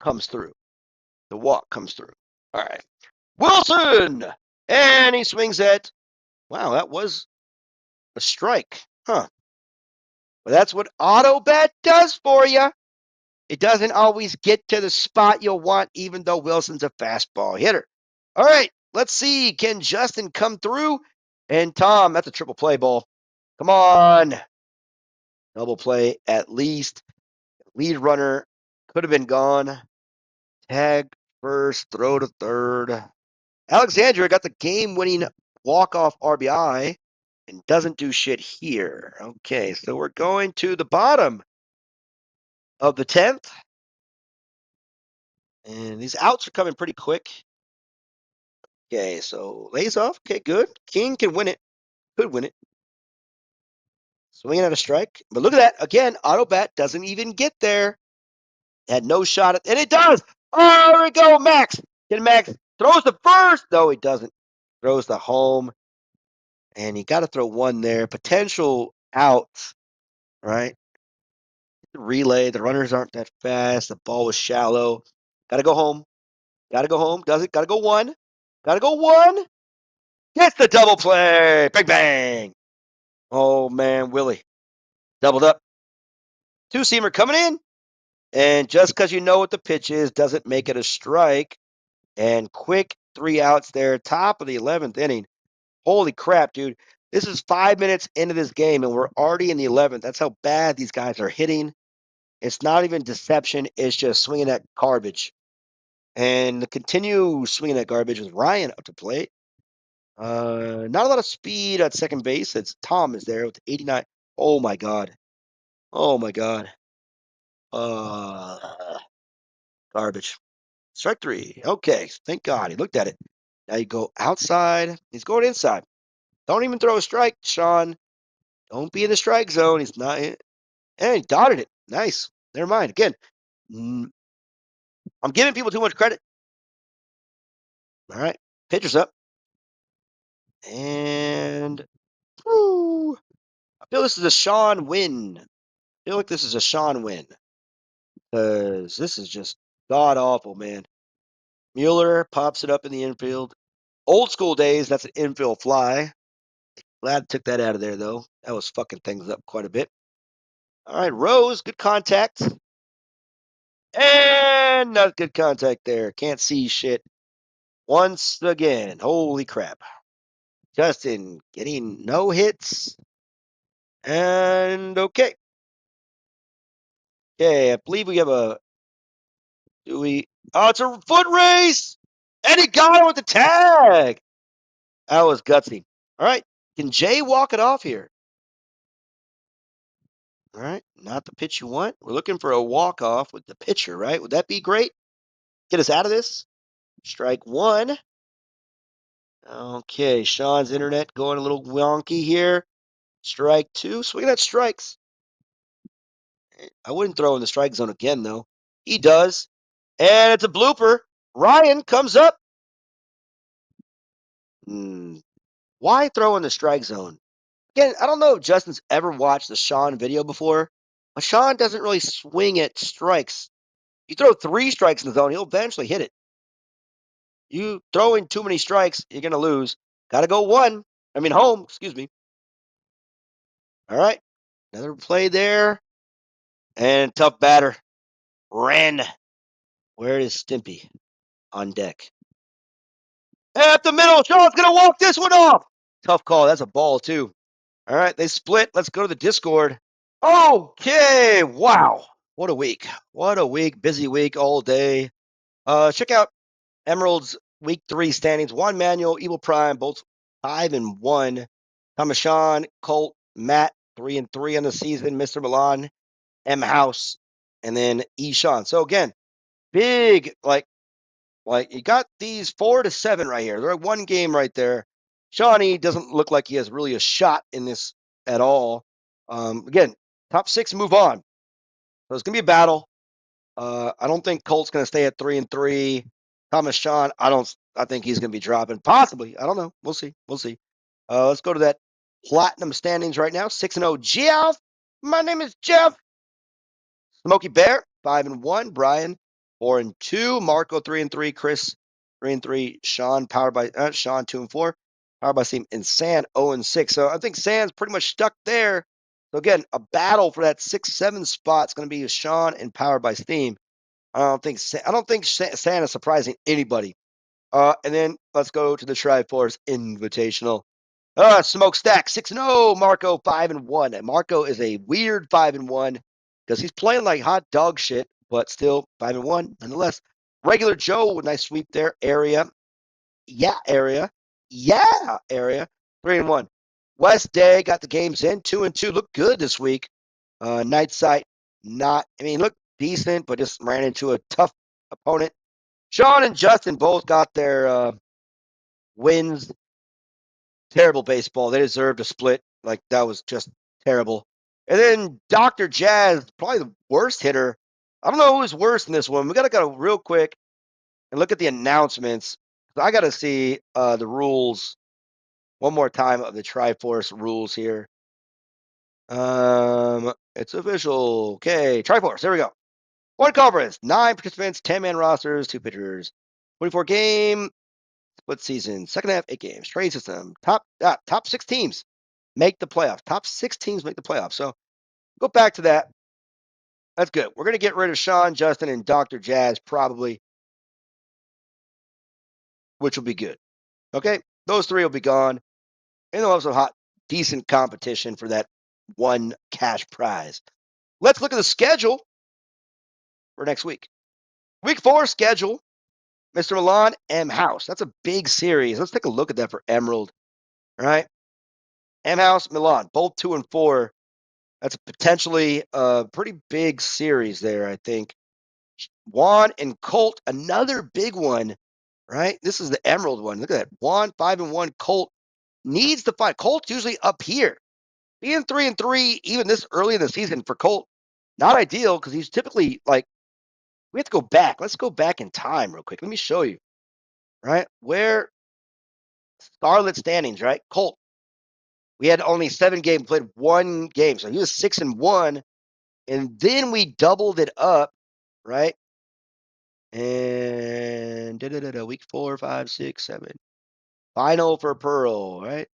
comes through. The walk comes through. All right. Wilson! And he swings at, wow, that was a strike. Huh. Well, that's what auto bet does for you. It doesn't always get to the spot you'll want, even though Wilson's a fastball hitter. All right, let's see. Can Justin come through? And Tom, that's a triple play ball. Come on. Double play at least. Lead runner could have been gone. Tag first, throw to third. Alexandra got the game-winning walk-off RBI and doesn't do shit here. Okay, so we're going to the bottom of the 10th. And these outs are coming pretty quick. Okay, so lays off. Okay, good. King can win it. Could win it. Swinging at a strike. But look at that. Again, auto bat doesn't even get there. Had no shot at, and it does. Oh, there we go, Max. Max throws the first. No, he doesn't. Throws the home. And you got to throw one there. Potential outs, right? Relay. The runners aren't that fast. The ball was shallow. Got to go home. Got to go home. Does it? Got to go one. Got to go one. Gets the double play. Bang, bang. Oh, man, Willie. Doubled up. Two-seamer coming in. And just because you know what the pitch is doesn't make it a strike. And quick 3 outs there. Top of the 11th inning. Holy crap, dude. This is 5 minutes into this game, and we're already in the 11th. That's how bad these guys are hitting. It's not even deception. It's just swinging that garbage. And to continue swinging that garbage with Ryan up to plate. Not a lot of speed at second base. It's Tom is there with 89. Oh my god. Oh my god. Garbage. Strike 3. Okay. Thank God he looked at it. Now you go outside. He's going inside. Don't even throw a strike, Sean. Don't be in the strike zone. He's not. And he dotted it. Nice. Never mind. Again, I'm giving people too much credit. All right. Pitcher's up. And woo, I feel this is a Sean win. I feel like this is a Sean win. Because this is just god awful, man. Mueller pops it up in the infield. Old school days, that's an infield fly. Glad I took that out of there, though. That was fucking things up quite a bit. All right, Rose, good contact. And not good contact there. Can't see shit. Once again. Holy crap. Justin getting no hits. And okay. Okay, I believe we have a. Do we? Oh, it's a foot race! And he got it with the tag! That was gutsy. All right. Can Jay walk it off here? All right. Not the pitch you want. We're looking for a walk-off with the pitcher, right? Would that be great? Get us out of this. Strike 1. Okay. Sean's internet going a little wonky here. Strike 2. Swinging at strikes. I wouldn't throw in the strike zone again, though. He does. And it's a blooper. Ryan comes up. Why throw in the strike zone? Again, I don't know if Justin's ever watched the Sean video before, but Sean doesn't really swing at strikes. You throw 3 strikes in the zone, he'll eventually hit it. You throw in too many strikes, you're going to lose. Got to go home, excuse me. All right. Another play there. And tough batter. Ren. Where is Stimpy? On deck. At the middle, Sean's going to walk this one off. Tough call. That's a ball, too. All right, they split. Let's go to the Discord. Okay, wow. What a week. What a week. Busy week all day. Check out Emerald's week 3 standings. Juan Manuel, Evil Prime, both 5-1. Sean, Colt, Matt, 3-3 on the season. Mr. Milan, M House, and then E. Sean. So again, big like you got these 4 to 7 right here. They're one game right there. Shawnee doesn't look like he has really a shot in this at all. Again, top 6 move on. So it's gonna be a battle. I don't think Colt's gonna stay at 3-3. Thomas Sean, I think he's gonna be dropping. Possibly. I don't know. We'll see. We'll see. Let's go to that platinum standings right now. 6-0 Jeff. My name is Jeff. SmokeyBear, 5-1. Brian, 4-2. Marco, 3-3. Chris, 3-3. Sean, powered by Sean, 2-4. Powered by Steam. And San, 0-6. So I think San's pretty much stuck there. So again, a battle for that 6-7 spot is going to be Sean and powered by Steam. I don't think San is surprising anybody. And then let's go to the TriForce Invitational. Smokestack 6-0. Marco 5-1. And Marco is a weird 5-1 because he's playing like hot dog shit, but still 5-1 nonetheless. Regular Joe with nice sweep there. Area. 3-1. West Day got the games in 2-2. Looked good this week. Nightsight looked decent, but just ran into a tough opponent. Sean and Justin both got their wins. Terrible baseball. They deserved a split. Like, that was just terrible. And then Dr. Jazz, probably the worst hitter. I don't know who's worse in this one. We got to go real quick and look at the announcements. I got to see the rules one more time of the TriForce rules here. It's official. Okay, TriForce. There we go. One conference, 9 participants, 10-man rosters, 2 pitchers, 24 game split season, second half 8 games, training system. Top 6 teams make the playoffs. Top 6 teams make the playoffs. So go back to that. That's good. We're gonna get rid of Sean, Justin, and Dr. Jazz probably, which will be good. Okay, those 3 will be gone, and they'll have some hot, decent competition for that one cash prize. Let's look at the schedule for next week. Week 4 schedule, Mr. Milan, M House. That's a big series. Let's take a look at that for Emerald. All right, M House, Milan, both 2 and 4. That's potentially a pretty big series there, I think. Juan and Colt, another big one, right? This is the Emerald one. Look at that. Juan, 5 and 1. Colt needs to find. Colt's usually up here. Being 3 and 3, even this early in the season for Colt, not ideal because he's typically like, we have to go back. Let's go back in time real quick. Let me show you, right? Where Scarlet standings, right? Colt, we had only 7 games, played 1 game. So he was 6 and 1. And then we doubled it up, right? And week 4, 5, 6, 7. Final for Pearl, right?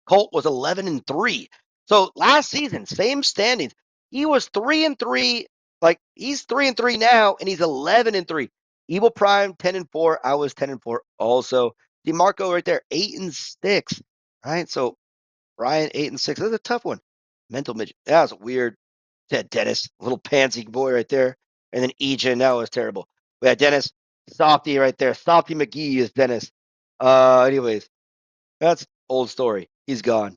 Colt was 11 and 3. So last season, same standings. He was 3 and 3. Like he's 3 and 3 now, and he's 11 and 3. Evil Prime 10 and 4. I was 10 and 4 also. DeMarco right there 8 and 6. Right. So Ryan 8 and 6. That's a tough one. Mental midget. That was weird. That Dennis, little pansy boy right there, and then Ejan. That was terrible. We had Dennis Softy right there. Softy McGee is Dennis. Anyways, that's old story. He's gone.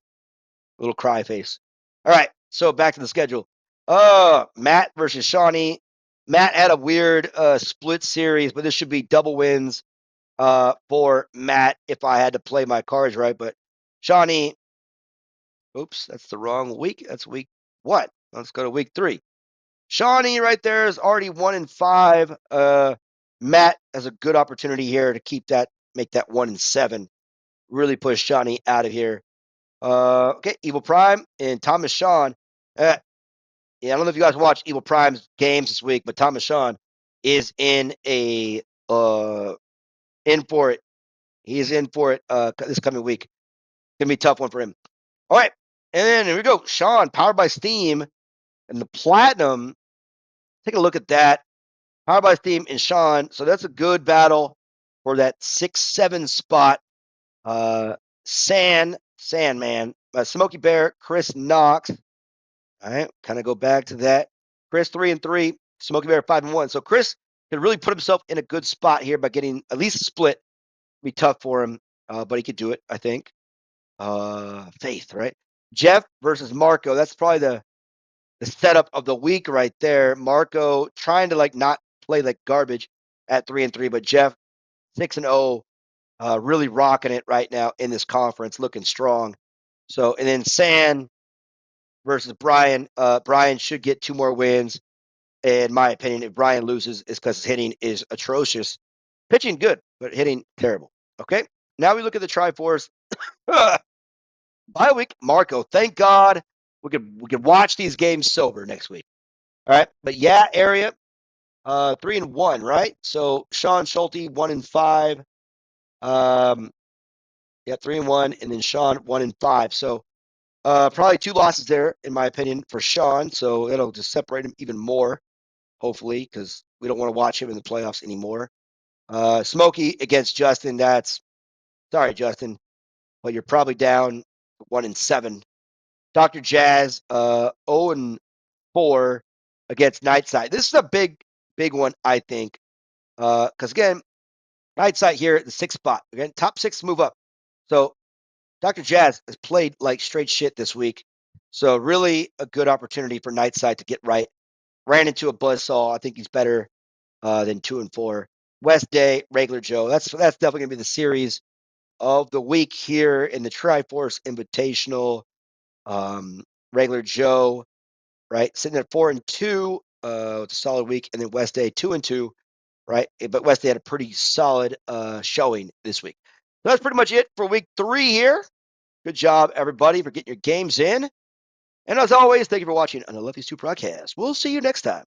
Little cry face. All right, so back to the schedule. Matt versus Shawnee. Matt had a weird split series, but this should be double wins for Matt if I had to play my cards right. But Shawnee, oops, that's the wrong week. That's week 1. Let's go to week 3. Shawnee right there is already 1 and 5. Matt has a good opportunity here to keep that, make that 1 and 7. Really push Shawnee out of here. Okay, Evil Prime and Thomas Sean. Yeah, I don't know if you guys watched Evil Prime's games this week, but Thomas Sean is in for it. He is in for it this coming week. Gonna be a tough one for him. All right, and then here we go. Sean, powered by Steam, and the Platinum. Take a look at that. Powered by Steam and Sean. So that's a good battle for that 6-7 spot. Sandman, SmokeyBear, Chris Knox. All right, kind of go back to that. Chris 3 and 3, SmokeyBear 5 and 1. So Chris could really put himself in a good spot here by getting at least a split. Be tough for him, but he could do it, I think. Faith, right? Jeff versus Marco. That's probably the setup of the week right there. Marco trying to like not play like garbage at 3 and 3, but Jeff 6 and 0, really rocking it right now in this conference, looking strong. So and then San versus Brian. Brian should get 2 more wins. In my opinion, if Brian loses, it's because his hitting is atrocious. Pitching good, but hitting terrible. Okay. Now we look at the TriForce. Bye week, Marco. Thank God we could watch these games sober next week. All right. But yeah, area 3 and 1, right? So Sean Schulte 1 and 5. Yeah, 3 and 1, and then Sean 1 and 5. So probably 2 losses there, in my opinion, for Sean. So it'll just separate him even more, hopefully, because we don't want to watch him in the playoffs anymore. Smokey against Justin. That's sorry, Justin, but you're probably down 1 and 7. Dr. Jazz 0 and 4 against Nightsight. This is a big one, I think, because again, Nightsight here at the 6th spot. Again, top 6 move up. So Dr. Jazz has played like straight shit this week. So really a good opportunity for Nightsight to get right. Ran into a buzzsaw. I think he's better than 2 and 4. West Day, regular Joe. That's definitely gonna be the series of the week here in the TriForce Invitational. Regular Joe, right, sitting at 4 and 2. It's a solid week, and then West Day 2 and 2, right? But West Day had a pretty solid showing this week. That's pretty much it for week 3 here. Good job, everybody, for getting your games in. And as always, thank you for watching on the Let These Two broadcast. We'll see you next time.